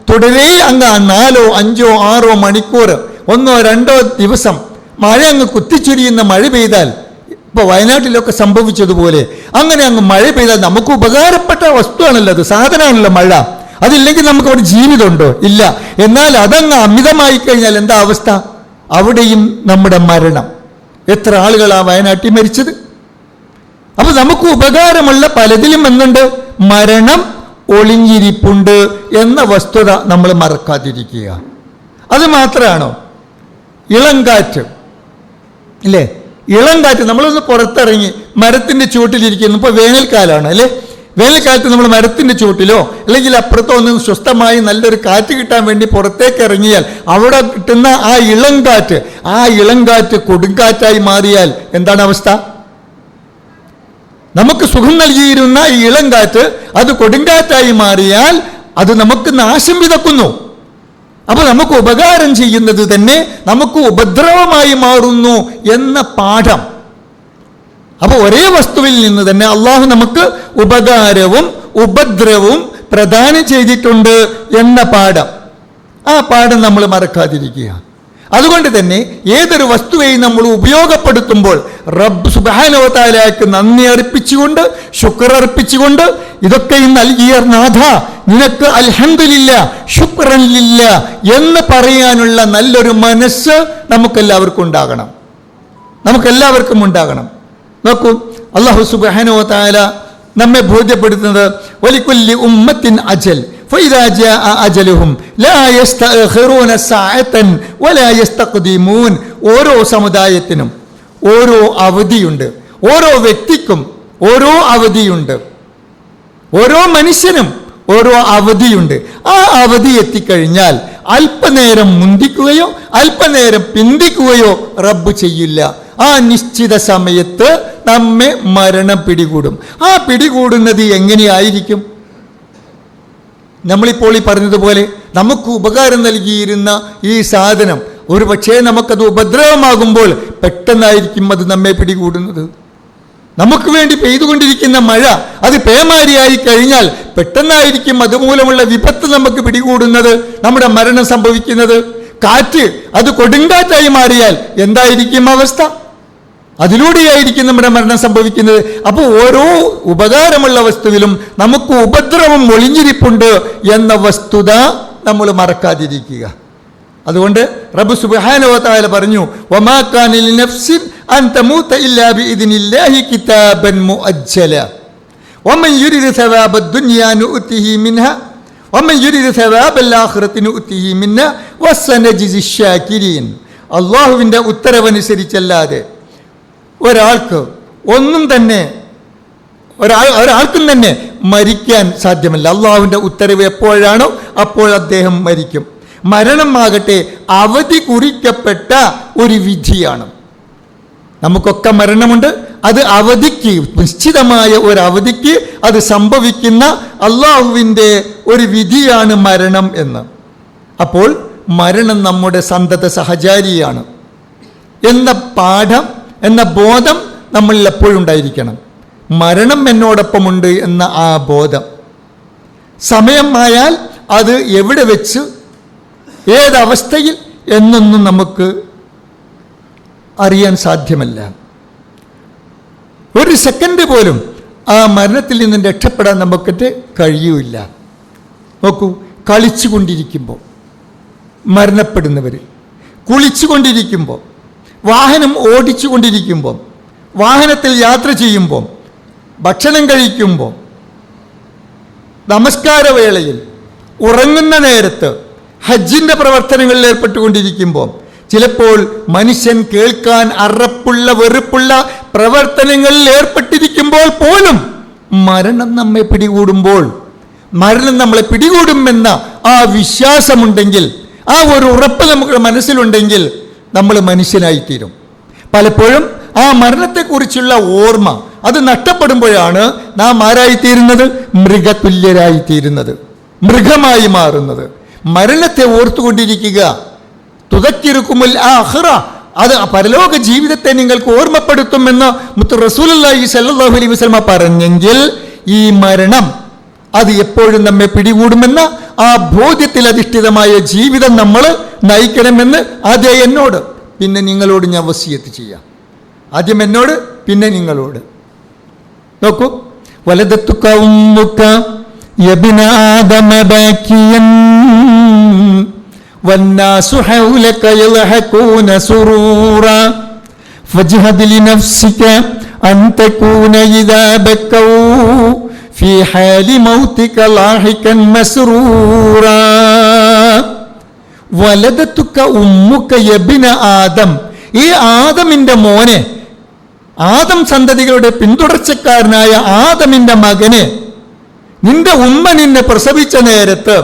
തുടരെ അങ്ങ് 4, 5, 6 മണിക്കൂർ, 1, 2 ദിവസം മഴ അങ്ങ് കുത്തിച്ചൊരിയുന്ന മഴ പെയ്താൽ, ഇപ്പോൾ വയനാട്ടിലൊക്കെ സംഭവിച്ചതുപോലെ അങ്ങനെ അങ്ങ് മഴ പെയ്താൽ നമുക്ക് ഉപകാരപ്പെട്ട വസ്തുവാണല്ലോ, അത് സാധനമാണല്ലോ മഴ. അതില്ലെങ്കിൽ നമുക്ക് അവിടെ ജീവിതമുണ്ടോ? ഇല്ല. എന്നാൽ അതങ്ങ് അമിതമായി കഴിഞ്ഞാൽ എന്താ അവസ്ഥ? അവിടെയും നമ്മുടെ മരണം. എത്ര ആളുകളാ വയനാട്ടിൽ മരിച്ചത്? അപ്പൊ നമുക്ക് ഉപകാരമുള്ള പലതിലും എന്തുണ്ട്? മരണം ഒളിഞ്ഞിരിപ്പുണ്ട് എന്ന വസ്തുത നമ്മൾ മറക്കാതിരിക്കുക. അത് മാത്രമാണോ? ഇളങ്കാറ്റ് ഇല്ലേ? ഇളങ്കാറ്റ്, നമ്മളൊന്ന് പുറത്തിറങ്ങി മരത്തിൻ്റെ ചുവട്ടിലിരിക്കുന്നു. ഇപ്പോൾ വേനൽക്കാലമാണ് അല്ലേ? വേനൽക്കാലത്ത് നമ്മൾ മരത്തിൻ്റെ ചുവട്ടിലോ അല്ലെങ്കിൽ അപ്പുറത്തോ ഒന്ന് സ്വസ്ഥമായി നല്ലൊരു കാറ്റ് കിട്ടാൻ വേണ്ടി പുറത്തേക്ക് ഇറങ്ങിയാൽ അവിടെ കിട്ടുന്ന ആ ഇളങ്കാറ്റ് കൊടുങ്കാറ്റായി മാറിയാൽ എന്താണ് അവസ്ഥ? നമുക്ക് സുഖം നൽകിയിരുന്ന ഈ ഇളങ്കാറ്റ് അത് കൊടുങ്കാറ്റായി മാറിയാൽ അത് നമുക്ക് നാശം വിതക്കുന്നു. അപ്പൊ നമുക്ക് ഉപകാരം ചെയ്യുന്നത് തന്നെ നമുക്ക് ഉപദ്രവമായി മാറുന്നു എന്ന പാഠം. അപ്പൊ ഒരേ വസ്തുവിൽ നിന്ന് തന്നെ അള്ളാഹു നമുക്ക് ഉപകാരവും ഉപദ്രവവും പ്രദാനം ചെയ്തിട്ടുണ്ട് എന്ന പാഠം. ആ പാഠം നമ്മൾ മറക്കാതിരിക്കുക. അതുകൊണ്ട് തന്നെ ഏതൊരു വസ്തുവെയും നമ്മൾ ഉപയോഗപ്പെടുത്തുമ്പോൾ റബ്ബ് സുബ്ഹാനഹു വ തആലയ്ക്ക് നന്ദി അർപ്പിച്ചുകൊണ്ട്, ശുക്ർ അർപ്പിച്ചുകൊണ്ട്, ഇതൊക്കെയും നൽകിയ നാഥ നിനക്ക് അൽഹംദുലില്ലാ ശുക്രൻ ലില്ലാ എന്ന് പറയാനുള്ള നല്ലൊരു മനസ്സ് നമുക്കെല്ലാവർക്കും ഉണ്ടാകണം. നോക്കൂ, അല്ലാഹു സുബ്ഹാനഹു വ തആല നമ്മെ ബോധ്യപ്പെടുത്തുന്നത് വലിക്കുല്ലി ഉമ്മത്തിൻ അജൽ ഫഇദാ ജാഅ അജലുഹും ലാ യസ്തഅഖിറൂന സഅതൻ വലാ യസ്തഖ്ദിമൂൻ. ഓരോ സമുദായത്തിനും ഓരോ അവധിയുണ്ട്, ഓരോ വ്യക്തിക്കും ഓരോ അവധിയുണ്ട്, ഓരോ മനുഷ്യനും ഓരോ അവധിയുണ്ട്. ആ അവധി എത്തിക്കഴിഞ്ഞാൽ അല്പനേരം മുന്തിക്കുകയോ അല്പനേരം പിന്തിക്കുകയോ റബ്ബ് ചെയ്യില്ല. ആ നിശ്ചിത സമയത്ത് നമ്മെ മരണം പിടികൂടും. ആ പിടികൂടുന്നത് എങ്ങനെയായിരിക്കും? നമ്മളിപ്പോൾ ഈ പറഞ്ഞതുപോലെ നമുക്ക് ഉപകാരം നൽകിയിരുന്ന ഈ സാധനം ഒരു പക്ഷേ നമുക്കത് ഉപദ്രവമാകുമ്പോൾ പെട്ടെന്നായിരിക്കും അത് നമ്മെ പിടികൂടുന്നത്. നമുക്ക് വേണ്ടി പെയ്തുകൊണ്ടിരിക്കുന്ന മഴ അത് പേമാരിയായി കഴിഞ്ഞാൽ പെട്ടെന്നായിരിക്കും അതുമൂലമുള്ള വിപത്ത് നമുക്ക് പിടികൂടുന്നത്, നമ്മുടെ മരണം സംഭവിക്കുന്നത്. കാറ്റ് അത് കൊടുങ്കാറ്റായി മാറിയാൽ എന്തായിരിക്കും അവസ്ഥ? അതിലൂടെയായിരിക്കും നമ്മുടെ മരണം സംഭവിക്കുന്നത്. അപ്പോൾ ഓരോ ഉപകാരമുള്ള വസ്തുവിലും നമുക്ക് ഉപദ്രവം ഒളിഞ്ഞിരിപ്പുണ്ട് എന്ന വസ്തുത നമ്മൾ മറക്കാതിരിക്കുക. അതുകൊണ്ട് റബ്ബ് സുബ്ഹാനഹു വ തആല പറഞ്ഞു, വമാ കാന ലിനഫ്സിൻ അൻ തമൂത ഇല്ലാ ബിഇദ്നില്ലാഹി കിതാബൻ മുഅജ്ജല വമൻ യുരിദ് സവാബദ് ദുനിയാ നുഅതിഹി മിൻഹാ വമൻ യുരിദ് സവാബൽ ആഖിറതി നുഅതിഹി മിൻഹാ വസനജിസി ശാകിരീൻ. അല്ലാഹുവിൻ്റെ ഉത്തരവനുസരിച്ചല്ലാതെ ഒരാൾക്കും തന്നെ മരിക്കാൻ സാധ്യമല്ല. അള്ളാഹുവിൻ്റെ ഉത്തരവ് എപ്പോഴാണോ അപ്പോൾ അദ്ദേഹം മരിക്കും. മരണമാകട്ടെ അവധി കുറിക്കപ്പെട്ട ഒരു വിധിയാണ്. നമുക്കൊക്കെ മരണമുണ്ട്. അത് അവധിക്ക്, നിശ്ചിതമായ ഒരു അവധിക്ക് അത് സംഭവിക്കുന്ന അള്ളാഹുവിൻ്റെ ഒരു വിധിയാണ് മരണം എന്ന്. അപ്പോൾ മരണം നമ്മുടെ സന്തത സഹചാരിയാണ് എന്ന പാഠം, എന്ന ബോധം നമ്മളിൽ എപ്പോഴും ഉണ്ടായിരിക്കണം. മരണം എന്നോടൊപ്പമുണ്ട് എന്ന ആ ബോധം. സമയമായാൽ അത് എവിടെ വെച്ച് ഏതവസ്ഥയിൽ എന്നൊന്നും നമുക്ക് അറിയാൻ സാധ്യമല്ല. ഒരു സെക്കൻഡ് പോലും ആ മരണത്തിൽ നിന്നും രക്ഷപ്പെടാൻ നമുക്കിട്ട് കഴിയൂല. നോക്കൂ, കളിച്ചുകൊണ്ടിരിക്കുമ്പോൾ മരണപ്പെടുന്നവർ, കുളിച്ചുകൊണ്ടിരിക്കുമ്പോൾ, വാഹനം ഓടിച്ചു കൊണ്ടിരിക്കുമ്പോൾ, വാഹനത്തിൽ യാത്ര ചെയ്യുമ്പോൾ, ഭക്ഷണം കഴിക്കുമ്പോൾ, നമസ്കാരവേളയിൽ, ഉറങ്ങുന്ന നേരത്ത്, ഹജ്ജിൻ്റെ പ്രവർത്തനങ്ങളിൽ ഏർപ്പെട്ടുകൊണ്ടിരിക്കുമ്പോൾ, ചിലപ്പോൾ മനുഷ്യൻ കേൾക്കാൻ അറപ്പുള്ള വെറുപ്പുള്ള പ്രവർത്തനങ്ങളിൽ ഏർപ്പെട്ടിരിക്കുമ്പോൾ പോലും മരണം നമ്മെ പിടികൂടുമ്പോൾ, മരണം നമ്മളെ പിടികൂടുമെന്ന ആ വിശ്വാസമുണ്ടെങ്കിൽ, ആ ഒരു ഉറപ്പ് നമുക്ക് മനസ്സിലുണ്ടെങ്കിൽ നമ്മൾ മനുഷ്യനായിത്തീരും. പലപ്പോഴും ആ മരണത്തെക്കുറിച്ചുള്ള ഓർമ്മ അത് നഷ്ടപ്പെടുമ്പോഴാണ് നാം ആരായിത്തീരുന്നത്? മൃഗതുല്യരായിത്തീരുന്നത്, മൃഗമായി മാറുന്നത്. മരണത്തെ ഓർത്തുകൊണ്ടിരിക്കുക. തുദക്കിറുക്കുമുൽ ആഖിറ, അത് പരലോക ജീവിതത്തെ നിങ്ങൾക്ക് ഓർമ്മപ്പെടുത്തുമെന്ന് മുത്ത് റസൂലുള്ളാഹി സ്വല്ലല്ലാഹു അലൈഹി വസല്ലം പറഞ്ഞെങ്കിൽ ഈ മരണം അത് എപ്പോഴും നമ്മെ പിടികൂടുമെന്ന ആ ബോധ്യത്തിൽ അധിഷ്ഠിതമായ ജീവിതം നമ്മൾ നയിക്കണമെന്ന് ആദ്യം എന്നോട്, പിന്നെ നിങ്ങളോട് ഞാൻ വസിയത്ത് ചെയ്യാം. ആദ്യം എന്നോട്, പിന്നെ നിങ്ങളോട്. നോക്കൂ, വലദത്തുക ഉമ്മുക യബ്ന ആദമ ബാകിയൻ വന്നാസു ഹൗലക യൽഹഖൂന സുറൂറാ ഫജ്ഹദ് ലിനഫ്സിക അൻ തകൂന ഇദാ ബക്കൗ ഫീ ഹാലി മൗതിക ലാഹികൻ മസ്റൂറാ. വലദത്തുക ഉമ്മുക യബ്ന ആദം, ഈ ആദമിൻ്റെ മോനെ, ആദം സന്തതികളുടെ പിന്തുടർച്ചക്കാരനായ ആദമിൻ്റെ മകനെ, നിന്റെ ഉമ്മ നിന്നെ പ്രസവിച്ച നേരത്ത്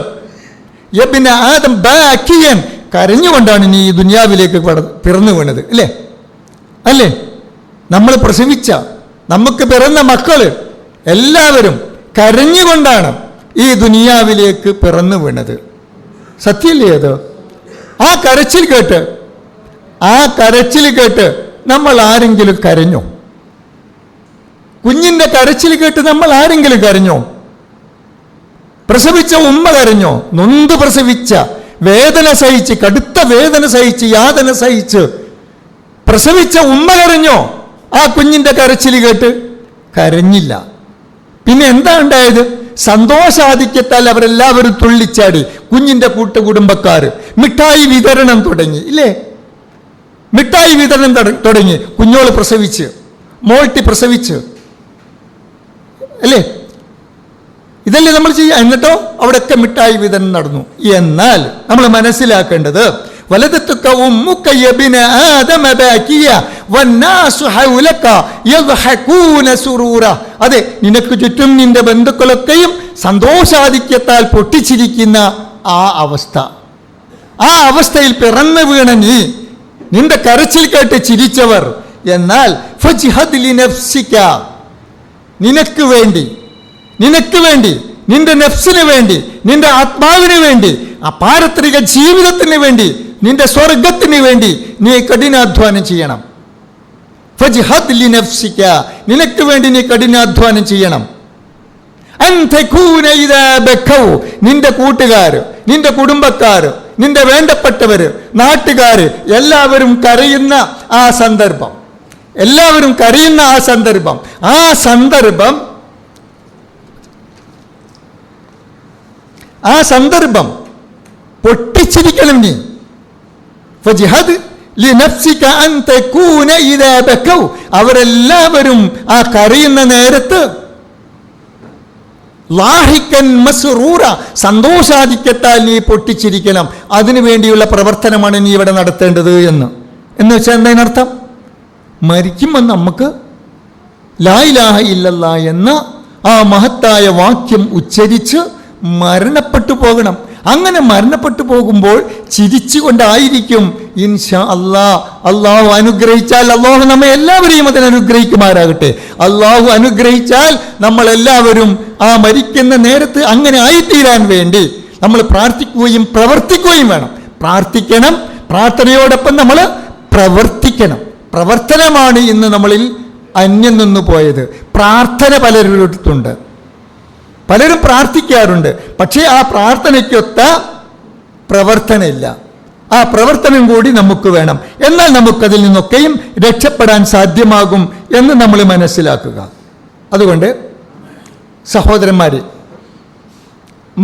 യബ്ന ആദം ബാക്കിയൻ, കരഞ്ഞുകൊണ്ടാണ് നീ ഈ ദുനിയാവിലേക്ക് പിറന്നു വീണത്. അല്ലേ? നമ്മൾ പ്രസവിച്ച, നമുക്ക് പിറന്ന മക്കള് എല്ലാവരും കരഞ്ഞുകൊണ്ടാണ് ഈ ദുനിയാവിലേക്ക് പിറന്നു വീണത്. സത്യല്ലേ അത്? ആ കരച്ചിൽ കേട്ട് നമ്മൾ ആരെങ്കിലും കരഞ്ഞോ? കുഞ്ഞിൻ്റെ കരച്ചിൽ കേട്ട് നമ്മൾ ആരെങ്കിലും കരഞ്ഞോ? പ്രസവിച്ച ഉമ്മ കരഞ്ഞോ? നൊന്ത് പ്രസവിച്ച, വേദന സഹിച്ച്, കടുത്ത വേദന സഹിച്ച്, യാതന സഹിച്ച് പ്രസവിച്ച ഉമ്മ കരഞ്ഞോ? ആ കുഞ്ഞിൻ്റെ കരച്ചിൽ കേട്ട് കരഞ്ഞില്ല. പിന്നെ എന്താ ഉണ്ടായത്? സന്തോഷാധിക്യത്താൽ അവരെല്ലാവരും തുള്ളിച്ചാടി. കുഞ്ഞിൻ്റെ കൂട്ടുകുടുംബക്കാർ മിഠായി വിതരണം തുടങ്ങി, ഇല്ലേ? മിഠായി വിതരണം തുടങ്ങി. കുഞ്ഞോള് പ്രസവിച്ച്, മോൾട്ടി പ്രസവിച്ച്, അല്ലേ? ഇതല്ലേ നമ്മൾ ചെയ്യുക. എന്നിട്ടോ അവിടെയൊക്കെ മിഠായി വിതരണം നടന്നു. എന്നാൽ നമ്മൾ മനസ്സിലാക്കേണ്ടത്, വലദത്തുക ഉമ്മുക യബ്ന ആദമ ബാകിയ വന്നാസു ഹൗലക യദ്ഹകൂന സുറൂറ. അതെ, നിനക്ക് ചുറ്റും നിന്റെ ബന്ധുക്കളൊക്കെയും സന്തോഷാധിക്യത്താൽ പൊട്ടിച്ചിരിക്കുന്ന ആ അവസ്ഥ, ആ അവസ്ഥയിൽ പിറന്നു വീണ നീ, നിന്റെ കരച്ചിൽ കേട്ട് ചിരിച്ചവർ. എന്നാൽ ഫജ്ഹദ് ലിനഫ്സിക, നിനക്ക് വേണ്ടി, നിന്റെ നഫ്സിന് വേണ്ടി, നിന്റെ ആത്മാവിന് വേണ്ടി, ആ പാരത്രിക ജീവിതത്തിന് വേണ്ടി, നിന്റെ സ്വർഗത്തിന് വേണ്ടി നീ കഠിനാധ്വാനം ചെയ്യണം. ഫജ്ഹദ് ലിനഫ്സിക, നിനക്ക് വേണ്ടി നീ കഠിനാധ്വാനം ചെയ്യണം. അൻ തകൂന ഇദാ ബക്കൗ, നിന്റെ കൂട്ടുകാർ, നിന്റെ കുടുംബക്കാർ, നിന്റെ വേണ്ടപ്പെട്ടവർ, നാട്ടുകാർ എല്ലാവരും കരയുന്ന ആ സന്ദർഭം, ആ സന്ദർഭം പൊട്ടിച്ചിരിക്കണം നീ. ഫജ്ഹദ് ലിനഫ്സിക അൻ തകൂന ഇദാ ബക്കൗ, അവരെല്ലാവരും ആ കരയുന്ന നേരത്ത് ലാഹിക്കൻ മസ്റൂറ, സന്തോഷാധിക്യത്താൽ നീ പൊട്ടിച്ചിരിക്കണം. അതിനു വേണ്ടിയുള്ള പ്രവർത്തനമാണ് നീ ഇവിടെ നടത്തേണ്ടത് എന്ന് വെച്ചാൽ എന്താണർത്ഥം? മരിക്കുമ്പോൾ നമുക്ക് ലാ ഇലാഹ ഇല്ലല്ലാ എന്ന ആ മഹത്തായ വാക്യം ഉച്ചരിച്ച് മരണപ്പെട്ടു പോകണം. അങ്ങനെ മരണപ്പെട്ടു പോകുമ്പോൾ ചിരിച്ചുകൊണ്ടായിരിക്കും ഇൻഷാ അള്ളാഹു അനുഗ്രഹിച്ചാൽ, അള്ളാഹു നമ്മെ എല്ലാവരെയും അതിന് അനുഗ്രഹിക്കുമാറാകട്ടെ. അള്ളാഹു അനുഗ്രഹിച്ചാൽ നമ്മളെല്ലാവരും ആ മരിക്കുന്ന നേരത്ത് അങ്ങനെ ആയിത്തീരാൻ വേണ്ടി നമ്മൾ പ്രാർത്ഥിക്കുകയും പ്രവർത്തിക്കുകയും വേണം. പ്രാർത്ഥിക്കണം, പ്രാർത്ഥനയോടൊപ്പം നമ്മൾ പ്രവർത്തിക്കണം. പ്രവർത്തനമാണ് ഇന്ന് നമ്മളിൽ അന്യം നിന്നു പോയത്. പ്രാർത്ഥന പലരിടത്തുണ്ട്, പലരും പ്രാർത്ഥിക്കാറുണ്ട്, പക്ഷേ ആ പ്രാർത്ഥനയ്ക്കൊത്ത പ്രവർത്തനമില്ല. ആ പ്രവർത്തനം കൂടി നമുക്ക് വേണം. എന്നാൽ നമുക്കതിൽ നിന്നൊക്കെയും രക്ഷപ്പെടാൻ സാധ്യമാകും എന്ന് നമ്മൾ മനസ്സിലാക്കുക. അതുകൊണ്ട് സഹോദരന്മാരെ,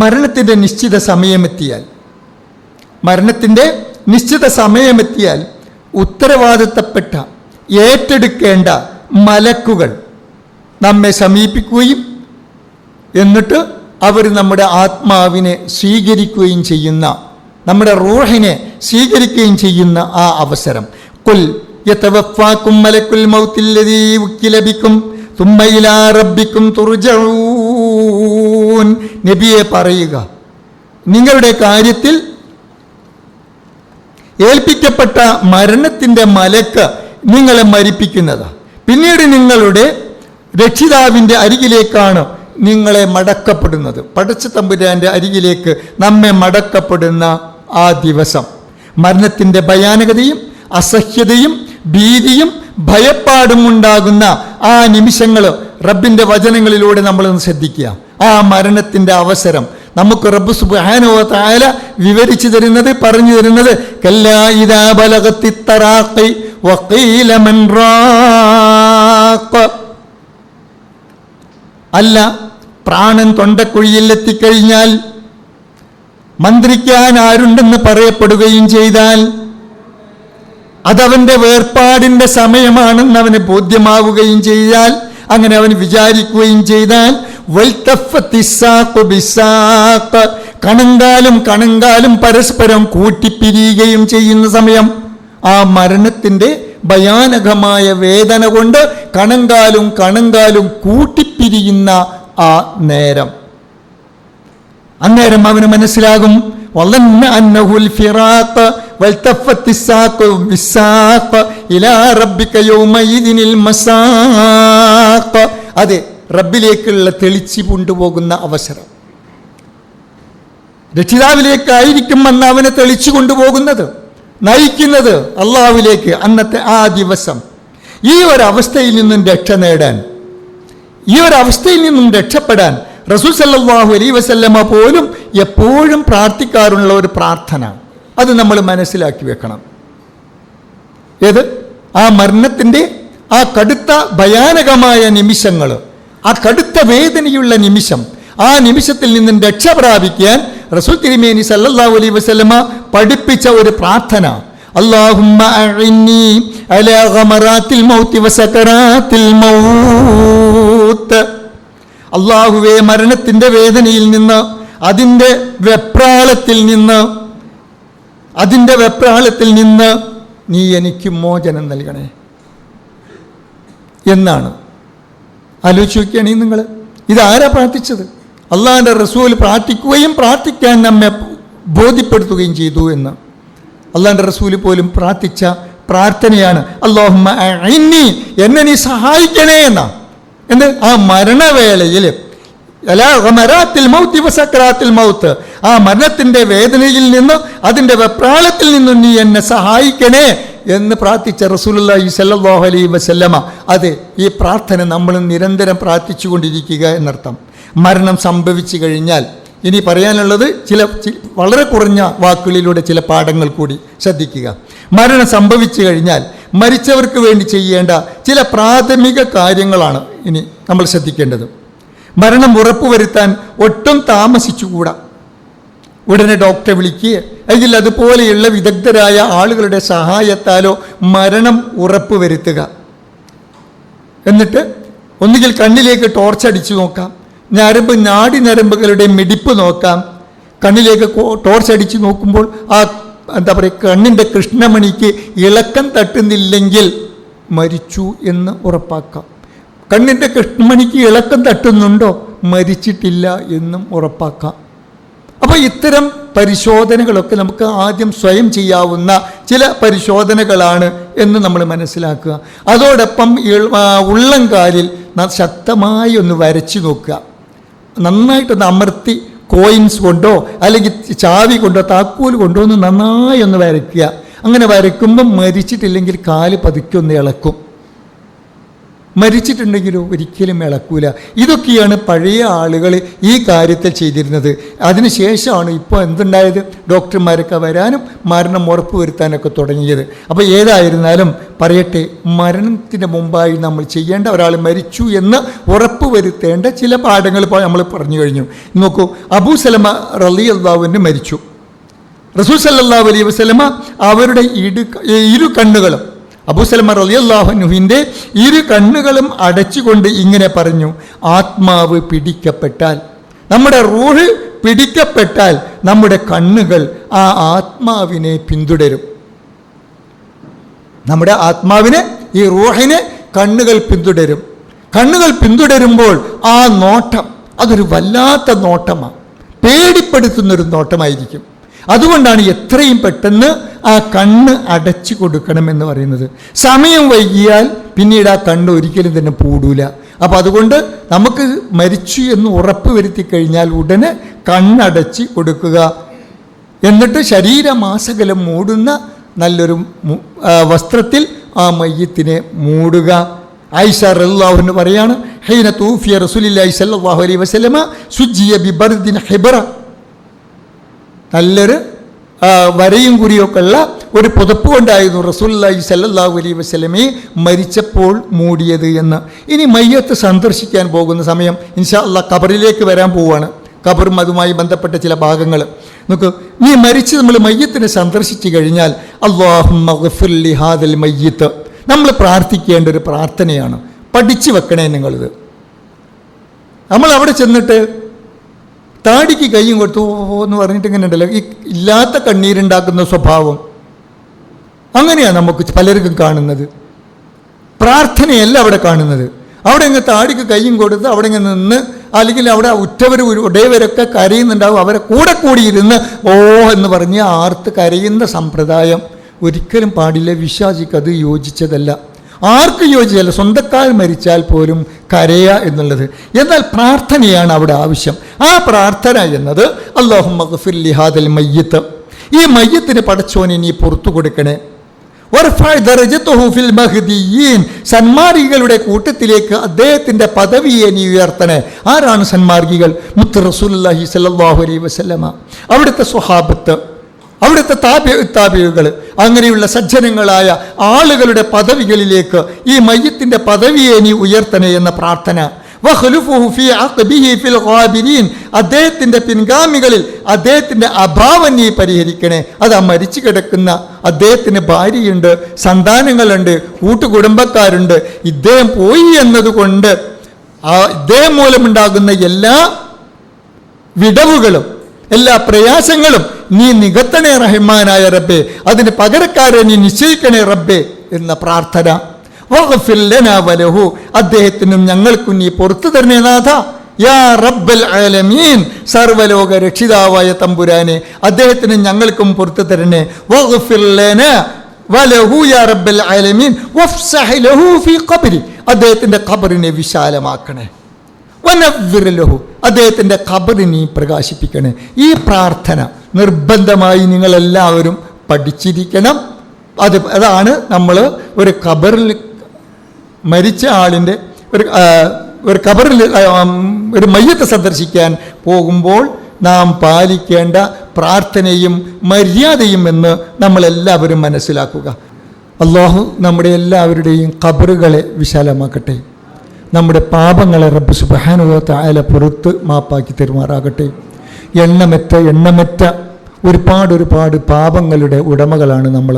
മരണത്തിൻ്റെ നിശ്ചിത സമയമെത്തിയാൽ ഉത്തരവാദിത്തപ്പെട്ട ഏറ്റെടുക്കേണ്ട മലക്കുകൾ നമ്മെ സമീപിക്കുകയും എന്നിട്ട് അവർ നമ്മുടെ ആത്മാവിനെ സ്വീകരിക്കുകയും ചെയ്യുന്ന, നമ്മുടെ റൂഹിനെ സ്വീകരിക്കുകയും ചെയ്യുന്ന ആ അവസരം. ഖുൽ യതവഫാകും മലക്കുൽ മൗത്തില്ലദീ വക്കില ബികും തുമ്മ ഇലാ റബ്ബികും തുർജഊൻ. നബിയെ പറയുക, നിങ്ങളുടെ കാര്യത്തിൽ ഏൽപ്പിക്കപ്പെട്ട മരണത്തിൻ്റെ മലക്ക് നിങ്ങളെ മരിപ്പിക്കുന്നതാണ്. പിന്നീട് നിങ്ങളുടെ രക്ഷിതാവിൻ്റെ അരികിലേക്കാണ് നിങ്ങളെ മടക്കപ്പെടുന്നത്. പടച്ച തമ്പുരാൻ്റെ അരികിലേക്ക് നമ്മെ മടക്കപ്പെടുന്ന ആ ദിവസം, മരണത്തിൻ്റെ ഭയാനകതയും അസഹ്യതയും ഭീതിയും ഭയപ്പാടും ഉണ്ടാകുന്ന ആ നിമിഷങ്ങൾ റബ്ബിൻ്റെ വചനങ്ങളിലൂടെ നമ്മളൊന്ന് ശ്രദ്ധിക്കുക. ആ മരണത്തിൻ്റെ അവസരം നമുക്ക് റബ്ബ് സുബ്ഹാനഹു വ തആല വിവരിച്ചു തരുന്നത്, പറഞ്ഞു തരുന്നത്, കല്ലാ ഇദാ ബലഗത്തി തറാഖി വഖീല മൻ റാഖ. അല്ല, പ്രാണൻ തൊണ്ടക്കുഴിയിൽ എത്തിക്കഴിഞ്ഞാൽ, മന്ത്രിക്കാൻ ആരുണ്ടെന്ന് പറയപ്പെടുകയും ചെയ്താൽ, അതവൻ്റെ വേർപാടിൻ്റെ സമയമാണെന്ന് അവന് ബോധ്യമാവുകയും ചെയ്താൽ, അങ്ങനെ അവൻ വിചാരിക്കുകയും ചെയ്താൽ, കണങ്കാലും പരസ്പരം കൂട്ടിപ്പിരിയുകയും ചെയ്യുന്ന സമയം, ആ മരണത്തിൻ്റെ ഭയാനകമായ വേദന കൊണ്ട് കണങ്കാലും കൂട്ടിപ്പിരിയുന്ന ആ നേരം, അന്നേരം അവന് മനസ്സിലാകും വളന്ന അന്നഹുൽ ഫിറാഖ് വൽതഫത്തി സാഖു ബിസാഖ് ഇലാ റബ്ബിക യൗമയിദിനിൽ മസാഖ്. അതെ, റബ്ബിലേക്കുള്ള തെളിച്ചു കൊണ്ടുപോകുന്ന അവസരം, രക്ഷിതാവിലേക്കായിരിക്കും അന്ന് അവനെ തെളിച്ചു കൊണ്ടുപോകുന്നത്, നയിക്കുന്നത് അള്ളാഹുവിലേക്ക്. അന്നത്തെ ആ ദിവസം ഈ ഒരവസ്ഥയിൽ നിന്നും രക്ഷപ്പെടാൻ റസൂൽ സല്ലല്ലാഹു അലൈഹി വസല്ലമ പോലും എപ്പോഴും പ്രാർത്ഥിക്കാറുള്ള ഒരു പ്രാർത്ഥന, അത് നമ്മൾ മനസ്സിലാക്കി വെക്കണം. ഏത്? ആ മരണത്തിൻ്റെ ആ കടുത്ത ഭയാനകമായ നിമിഷങ്ങൾ, ആ കടുത്ത വേദനയുള്ള നിമിഷം, ആ നിമിഷത്തിൽ നിന്നും രക്ഷ പ്രാപിക്കാൻ റസൂൽ തിരുമേനി സല്ലല്ലാഹു അലൈഹി വസല്ലമ പഠിപ്പിച്ച ഒരു പ്രാർത്ഥന, അല്ലാഹുമ്മ അഇന്നി അലാ ഗമറാത്തിൽ മൗതി വസകറാത്തിൽ മൗത്ത്. അല്ലാഹുവേ, മരണത്തിൻ്റെ വേദനയിൽ നിന്ന്, അതിൻ്റെ വെപ്രാളത്തിൽ നിന്ന് നീ എനിക്ക് മോചനം നൽകണേ എന്നാണ്. ആലോചിച്ച് നോക്കുകയാണെ നിങ്ങൾ, ഇതാരാ പ്രാർത്ഥിച്ചത്? അള്ളാഹിൻ്റെ റസൂൽ പ്രാർത്ഥിക്കുകയും പ്രാർത്ഥിക്കാൻ നമ്മെ ബോധ്യപ്പെടുത്തുകയും ചെയ്തു എന്ന്. അള്ളാഹിൻ്റെ റസൂൽ പോലും പ്രാർത്ഥിച്ച പ്രാർത്ഥനയാണ് അല്ലാഹുമ്മ അഇന്നി, എന്നെ നീ സഹായിക്കണേ എന്നാ. എന്ത്? ആ മരണവേളയിൽ മൗത്ത്, ആ മരണത്തിൻ്റെ വേദനയിൽ നിന്ന്, അതിൻ്റെ വെപ്രാളത്തിൽ നിന്നും നീ എന്നെ സഹായിക്കണേ എന്ന് പ്രാർത്ഥിച്ച റസൂലുള്ളാഹി സ്വല്ലല്ലാഹു അലൈഹി വസല്ലമ. അതെ, ഈ പ്രാർത്ഥന നമ്മൾ നിരന്തരം പ്രാർത്ഥിച്ചുകൊണ്ടിരിക്കുക എന്നർത്ഥം. മരണം സംഭവിച്ചു കഴിഞ്ഞാൽ ഇനി പറയാനുള്ളത് വളരെ കുറഞ്ഞ വാക്കുകളിലൂടെ ചില പാഠങ്ങൾ കൂടി ശ്രദ്ധിക്കുക. മരണം സംഭവിച്ചു കഴിഞ്ഞാൽ മരിച്ചവർക്ക് വേണ്ടി ചെയ്യേണ്ട ചില പ്രാഥമിക കാര്യങ്ങളാണ് ഇനി നമ്മൾ ശ്രദ്ധിക്കേണ്ടത്. മരണം ഉറപ്പുവരുത്താൻ ഒട്ടും താമസിച്ചുകൂടാ. ഉടനെ ഡോക്ടറെ വിളിക്കുക, അല്ലെങ്കിൽ അതുപോലെയുള്ള വിദഗ്ധരായ ആളുകളുടെ സഹായത്താലോ മരണം ഉറപ്പുവരുത്തുക. എന്നിട്ട് ഒന്നുകിൽ കണ്ണിലേക്ക് ടോർച്ചടിച്ചു നോക്കാം, നാഡിനരമ്പുകളുടെ മിടിപ്പ് നോക്കാം. കണ്ണിലേക്ക് ടോർച്ചടിച്ച് നോക്കുമ്പോൾ ആ കണ്ണിൻ്റെ കൃഷ്ണമണിക്ക് ഇളക്കം തട്ടുന്നില്ലെങ്കിൽ മരിച്ചു എന്ന് ഉറപ്പാക്കാം. കണ്ണിൻ്റെ കൃഷ്ണമണിക്ക് ഇളക്കം തട്ടുന്നുണ്ടോ? മരിച്ചിട്ടില്ല എന്നും ഉറപ്പാക്കാം. അപ്പോൾ ഇത്തരം പരിശോധനകളൊക്കെ നമുക്ക് ആദ്യം സ്വയം ചെയ്യാവുന്ന ചില പരിശോധനകളാണ് എന്ന് നമ്മൾ മനസ്സിലാക്കുക. അതോടൊപ്പം ഉള്ളംകാലിൽ ശക്തമായി ഒന്ന് വരച്ചു നോക്കുക. നന്നായിട്ടൊന്ന് അമർത്തി കോയിൻസ് കൊണ്ടോ അല്ലെങ്കിൽ ചാവി കൊണ്ടോ താക്കോൽ കൊണ്ടോ ഒന്ന് നന്നായി ഒന്ന് വരയ്ക്കുക. അങ്ങനെ വരയ്ക്കുമ്പം മരിച്ചിട്ടില്ലെങ്കിൽ കാല് പതുക്കെ ഒന്ന് ഇളക്കും. മരിച്ചിട്ടുണ്ടെങ്കിലോ ഒരിക്കലും ഇളക്കൂല. ഇതൊക്കെയാണ് പഴയ ആളുകൾ ഈ കാര്യത്തിൽ ചെയ്തിരുന്നത്. അതിനുശേഷമാണ് ഇപ്പോൾ എന്തുണ്ടായത്? ഡോക്ടർമാരൊക്കെ വരാനും മരണം ഉറപ്പുവരുത്താനൊക്കെ തുടങ്ങിയത്. അപ്പോൾ ഏതായിരുന്നാലും പറയട്ടെ, മരണത്തിന് മുമ്പായി നമ്മൾ ചെയ്യേണ്ട, ഒരാൾ മരിച്ചു എന്ന് ഉറപ്പുവരുത്തേണ്ട ചില പാഠങ്ങൾ നമ്മൾ പറഞ്ഞു കഴിഞ്ഞു. നോക്കൂ, അബൂ സലമ റളിയല്ലാഹു അൻഹു മരിച്ചു. റസൂൽ സല്ലല്ലാഹു അലൈഹി വസല്ലമ അവരുടെ ഇരു കണ്ണുകളും, അബൂ സലമ റളിയല്ലാഹു അൻഹുവിൻ്റെ ഇരു കണ്ണുകളും അടച്ചുകൊണ്ട് ഇങ്ങനെ പറഞ്ഞു, ആത്മാവ് പിടിക്കപ്പെട്ടാൽ, നമ്മുടെ റൂഹ് പിടിക്കപ്പെട്ടാൽ നമ്മുടെ കണ്ണുകൾ ആ ആത്മാവിനെ പിന്തുടരും. നമ്മുടെ ആത്മാവിനെ, ഈ റൂഹിനെ കണ്ണുകൾ പിന്തുടരും. കണ്ണുകൾ പിന്തുടരുമ്പോൾ ആ നോട്ടം അതൊരു വല്ലാത്ത നോട്ടമാണ്, പേടിപ്പെടുത്തുന്നൊരു നോട്ടമായിരിക്കും. അതുകൊണ്ടാണ് എത്രയും പെട്ടെന്ന് ആ കണ്ണ് അടച്ചു കൊടുക്കണമെന്ന് പറയുന്നത്. സമയം വൈകിയാൽ പിന്നീട് ആ കണ്ണ് ഒരിക്കലും തന്നെ പൂടൂല. അപ്പം അതുകൊണ്ട് നമുക്ക് മരിച്ചു എന്ന് ഉറപ്പ് വരുത്തി കഴിഞ്ഞാൽ ഉടനെ കണ്ണടച്ച് കൊടുക്കുക. എന്നിട്ട് ശരീരമാസകലം മൂടുന്ന നല്ലൊരു വസ്ത്രത്തിൽ ആ മയ്യത്തിനെ മൂടുക. ആയിഷ റളിയല്ലാഹു അൻഹ പറയാണ്, ഹൈന തൂഫിയ റസൂലുള്ളാഹി സ്വല്ലല്ലാഹു അലൈഹി വസല്ലമ സുജ്ജിയ ബിബർദിൻ ഹിബ്റ, നല്ലൊരു വരയും കുറിയൊക്കെ ഉള്ള ഒരു പുതപ്പ് കൊണ്ടായിരുന്നു റസൂലുള്ളാഹി സ്വല്ലല്ലാഹു അലൈഹി വസല്ലമയെ മരിച്ചപ്പോൾ മൂടിയത് എന്ന്. ഇനി മയ്യത്ത് സന്ദർശിക്കാൻ പോകുന്ന സമയം ഇൻഷാ അല്ലാഹ് ഖബറിലേക്ക് വരാൻ പോവുകയാണ്. ഖബറും അതുമായി ബന്ധപ്പെട്ട ചില ഭാഗങ്ങൾ നോക്കൂ. നീ മരിച്ച് നമ്മൾ മയ്യത്തിനെ സന്ദർശിച്ചു കഴിഞ്ഞാൽ അല്ലാഹുമ്മ ഗ്ഫിർ ലി ഹാദൽ മയ്യിത്ത്, നമ്മൾ പ്രാർത്ഥിക്കേണ്ട ഒരു പ്രാർത്ഥനയാണ്. പഠിച്ചു വെക്കണേ നിങ്ങളിത്. നമ്മൾ അവിടെ ചെന്നിട്ട് താടിക്ക് കൈയും കൊടുത്തു എന്ന് പറഞ്ഞിട്ട് ഇങ്ങനെ ഉണ്ടല്ലോ, ഈ ഇല്ലാത്ത കണ്ണീരുണ്ടാക്കുന്ന സ്വഭാവം, അങ്ങനെയാണ് നമുക്ക് പലർക്കും കാണുന്നത്. പ്രാർത്ഥനയല്ല അവിടെ കാണുന്നത്. അവിടെ ഇങ്ങ് താടിക്ക് കൈയും കൊടുത്ത് അവിടെ ഇങ്ങനെ നിന്ന്, അല്ലെങ്കിൽ അവിടെ ഉറ്റവർ ഉടയവരൊക്കെ കരയുന്നുണ്ടാവും, അവരെ കൂടെ കൂടിയിരുന്ന് ഓ എന്ന് പറഞ്ഞ് ആർത്ത് കരയുന്ന സമ്പ്രദായം ഒരിക്കലും പാടില്ല. വിശ്വാസിക്കത് യോജിച്ചതല്ല, ആർക്കും യോജിച്ചതല്ല. സ്വന്തക്കാർ മരിച്ചാൽ പോലും കരയുക എന്നുള്ളത്. എന്നാൽ പ്രാർത്ഥനയാണ് അവിടെ ആവശ്യം. ആ പ്രാർത്ഥന എന്നത് അല്ലാഹുമ്മ ഗ്ഫിർ ലി ഹാദൽ മയ്യിത്ത്, ഈ മയ്യത്തിന് പടച്ചോനെ നീ പുറത്തു കൊടുക്കണേ. വർഫഅ ദറജതഹു ഫിൽ മഹ്ദിയീൻ, സന്മാർഗികളുടെ കൂട്ടത്തിലേക്ക് അദ്ദേഹത്തിൻ്റെ പദവിയെ നീ ഉയർത്തണേ. ആരാണ് സന്മാർഗികൾ? മുത്ത് റസൂലുള്ളാഹി സ്വല്ലല്ലാഹു അലൈഹി വസല്ലമ, അവിടുത്തെ സ്വഹാബത്ത്, അവിടുത്തെ താബിഉകൾ, അങ്ങനെയുള്ള സജ്ജനങ്ങളായ ആളുകളുടെ പദവികളിലേക്ക് ഈ മയ്യത്തിൻ്റെ പദവിയെ നീ ഉയർത്തണേ എന്ന പ്രാർത്ഥന. വഖ്ലുഫുഹു ഫീ അഖ്ബിഹി ഫിൽ ഗാബിരീൻ, അദ്ദേഹത്തിൻ്റെ പിൻഗാമികളിൽ അദ്ദേഹത്തിൻ്റെ അഭാവം നീ പരിഹരിക്കണേ. അത് ആ മരിച്ചു കിടക്കുന്ന അദ്ദേഹത്തിന് ഭാര്യയുണ്ട്, സന്താനങ്ങളുണ്ട്, കൂട്ടുകുടുംബക്കാരുണ്ട്. ഇദ്ദേഹം പോയി എന്നതുകൊണ്ട് ഇദ്ദേഹം മൂലമുണ്ടാകുന്ന എല്ലാ വിടവുകളും എല്ലാ പ്രയാസങ്ങളും നീ നികത്തണേ റഹ്മാനായ റബ്ബേ, അതിന് പകരക്കാരെ നീ നിശ്ചയിക്കണേ റബ്ബേ എന്ന പ്രാർത്ഥന. വഗ്ഫിർ ലനാ വലഹു, അദ്ദേഹത്തിനും ഞങ്ങൾക്കും നീ പുറത്തു തരണേ നാഥ. യാ റബ്ബൽ ആലമീൻ, സർവ്വലോക രക്ഷിതാവായ തമ്പുരാനെ, അദ്ദേഹത്തിനും ഞങ്ങൾക്കും പുറത്തു തരണേ. വഗ്ഫിർ ലനാ വലഹു യാ റബ്ബൽ ആലമീൻ വഫ്സഹ് ലഹു ഫീ ഖബ്രി, അദ്ദേഹത്തിൻ്റെ ഖബറിനെ വിശാലമാക്കണേ. വനവ്വിർ ലഹു, അദ്ദേഹത്തിൻ്റെ ഖബറിനെ പ്രകാശിപ്പിക്കണേ. ഈ പ്രാർത്ഥന നിർബന്ധമായി നിങ്ങളെല്ലാവരും പഠിച്ചിരിക്കണം. അതാണ് നമ്മൾ ഒരു ഖബറിൽ മരിച്ച ആളിൻ്റെ ഒരു ഖബറിൽ ഒരു മയ്യത്ത് സന്ദർശിക്കാൻ പോകുമ്പോൾ നാം പാലിക്കേണ്ട പ്രാർത്ഥനയും മര്യാദയും എന്ന് നമ്മളെല്ലാവരും മനസ്സിലാക്കുക. അല്ലാഹു നമ്മുടെ എല്ലാവരുടെയും ഖബറുകളെ വിശാലമാക്കട്ടെ. നമ്മുടെ പാപങ്ങളെ റബ്ബ് സുബ്ഹാനഹു വ തആല പുറത്ത് മാപ്പാക്കി തരുമാറാകട്ടെ. എണ്ണമറ്റ ഒരുപാട് പാപങ്ങളുടെ ഉടമകളാണ് നമ്മൾ.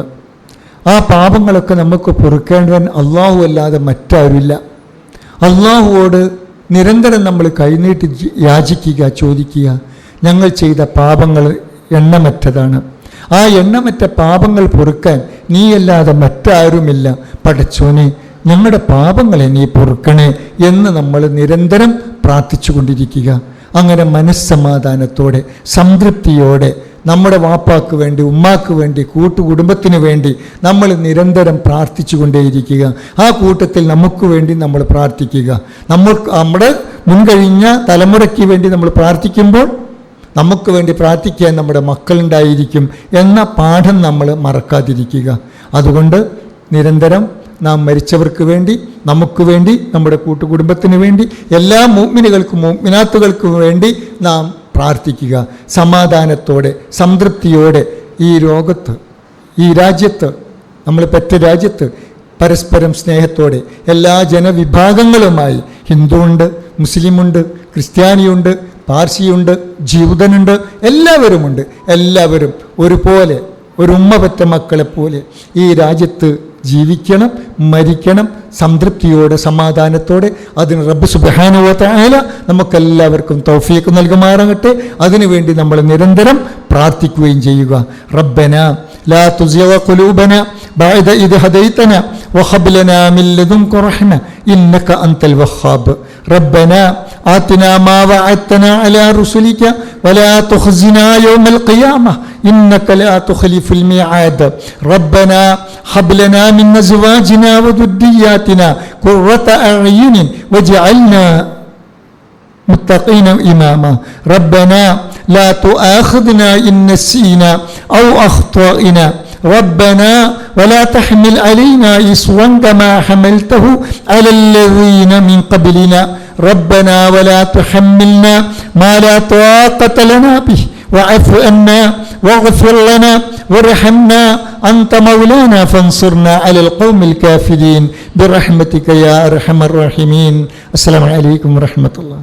ആ പാപങ്ങളൊക്കെ നമുക്ക് പൊറുക്കേണ്ടവൻ അള്ളാഹു അല്ലാതെ മറ്റാരുമില്ല. അള്ളാഹുവോട് നിരന്തരം നമ്മൾ കൈനീട്ടി യാചിക്കുക, ചോദിക്കുക. ഞങ്ങൾ ചെയ്ത പാപങ്ങൾ എണ്ണമറ്റതാണ്. ആ എണ്ണമറ്റ പാപങ്ങൾ പൊറുക്കാൻ നീയല്ലാതെ മറ്റാരുമില്ല. പടച്ചോനെ, ഞങ്ങളുടെ പാപങ്ങളെ നീ പൊറുക്കണേ എന്ന് നമ്മൾ നിരന്തരം പ്രാർത്ഥിച്ചു കൊണ്ടിരിക്കുക. അങ്ങനെ മനസ്സമാധാനത്തോടെ സംതൃപ്തിയോടെ നമ്മുടെ വാപ്പാക്ക് വേണ്ടി, ഉമ്മാക്ക് വേണ്ടി, കൂട്ടുകുടുംബത്തിന് വേണ്ടി നമ്മൾ നിരന്തരം പ്രാർത്ഥിച്ചു കൊണ്ടേയിരിക്കുക. ആ കൂട്ടത്തിൽ നമുക്ക് വേണ്ടി നമ്മൾ പ്രാർത്ഥിക്കുക. നമ്മുടെ മുൻകഴിഞ്ഞ തലമുറയ്ക്ക് വേണ്ടി നമ്മൾ പ്രാർത്ഥിക്കുമ്പോൾ നമുക്ക് വേണ്ടി പ്രാർത്ഥിക്കാൻ നമ്മുടെ മക്കളുണ്ടായിരിക്കും എന്ന പാഠം നമ്മൾ മറക്കാതിരിക്കുക. അതുകൊണ്ട് നിരന്തരം നാം മരിച്ചവർക്ക് വേണ്ടി, നമുക്ക് വേണ്ടി, നമ്മുടെ കൂട്ടുകുടുംബത്തിന് വേണ്ടി, എല്ലാ മുഅ്മിനുകൾക്കും മുഅ്മിനാത്തുകൾക്കും വേണ്ടി നാം പ്രാർത്ഥിക്കുക. സമാധാനത്തോടെ സംതൃപ്തിയോടെ ഈ രാജ്യത്ത് നമ്മൾ പെറ്റ രാജ്യത്ത് പരസ്പരം സ്നേഹത്തോടെ എല്ലാ ജനവിഭാഗങ്ങളുമായി, ഹിന്ദുവുണ്ട്, മുസ്ലിമുണ്ട്, ക്രിസ്ത്യാനിയുണ്ട്, പാർസിയുണ്ട്, ജൂതനുണ്ട്, എല്ലാവരുമുണ്ട്. എല്ലാവരും ഒരുപോലെ ഒരു ഉമ്മ പെറ്റ മക്കളെപ്പോലെ ഈ രാജ്യത്ത് ജീവിക്കണം, മരിക്കണം സംതൃപ്തിയോടെ, സമാധാനത്തോടെ. അതിന് റബ്ബ് സുബ്ഹാനഹു വ തആല നമുക്കെല്ലാവർക്കും തൗഫീഖ് നൽകുമാറാകട്ടെ. അതിനുവേണ്ടി നമ്മൾ നിരന്തരം പ്രാർത്ഥിക്കുകയും ചെയ്യുക. റബ്ബനാ ലാ തുസിഗ ഖുലൂബനാ ബഅദ ഇദ് ഹദൈതനാ വഹബ് ലനാ മിൻ ലദുൻക റഹ്മ ഇന്നക അൻതൽ വഹ്ഹാബ്. റബ്ബനാ ആതിനാ മാ വഅദ്തനാ അലാ റുസുലിക വലാ തുഖ്സിനാ യൗമൽ ഖിയാമ ഇന്നക ലാ തുഖ്ലിഫുൽ മിആദ്. റബ്ബനാ ഹബ് ലനാ മിൻ അസ്വാജിനാ വദുർരിയ്യാതിനാ ഖുർറത അഅ്യുനിൻ വജ്അൽനാ മുത്തഖീന ഇമാമാ. റബ്ബനാ ലാ തുആഖിദ്നാ ഇൻ നസീനാ ഔ അഖ്തഅനാ. ربنا ولا تحمل علينا إصرا كما حملته على الذين من قبلنا ربنا ولا تحملنا ما لا طاقة لنا به واعف عنا واغفر لنا وارحمنا أنت مولانا فانصرنا على القوم الكافرين برحمتك يا أرحم الراحمين. السلام عليكم ورحمة الله.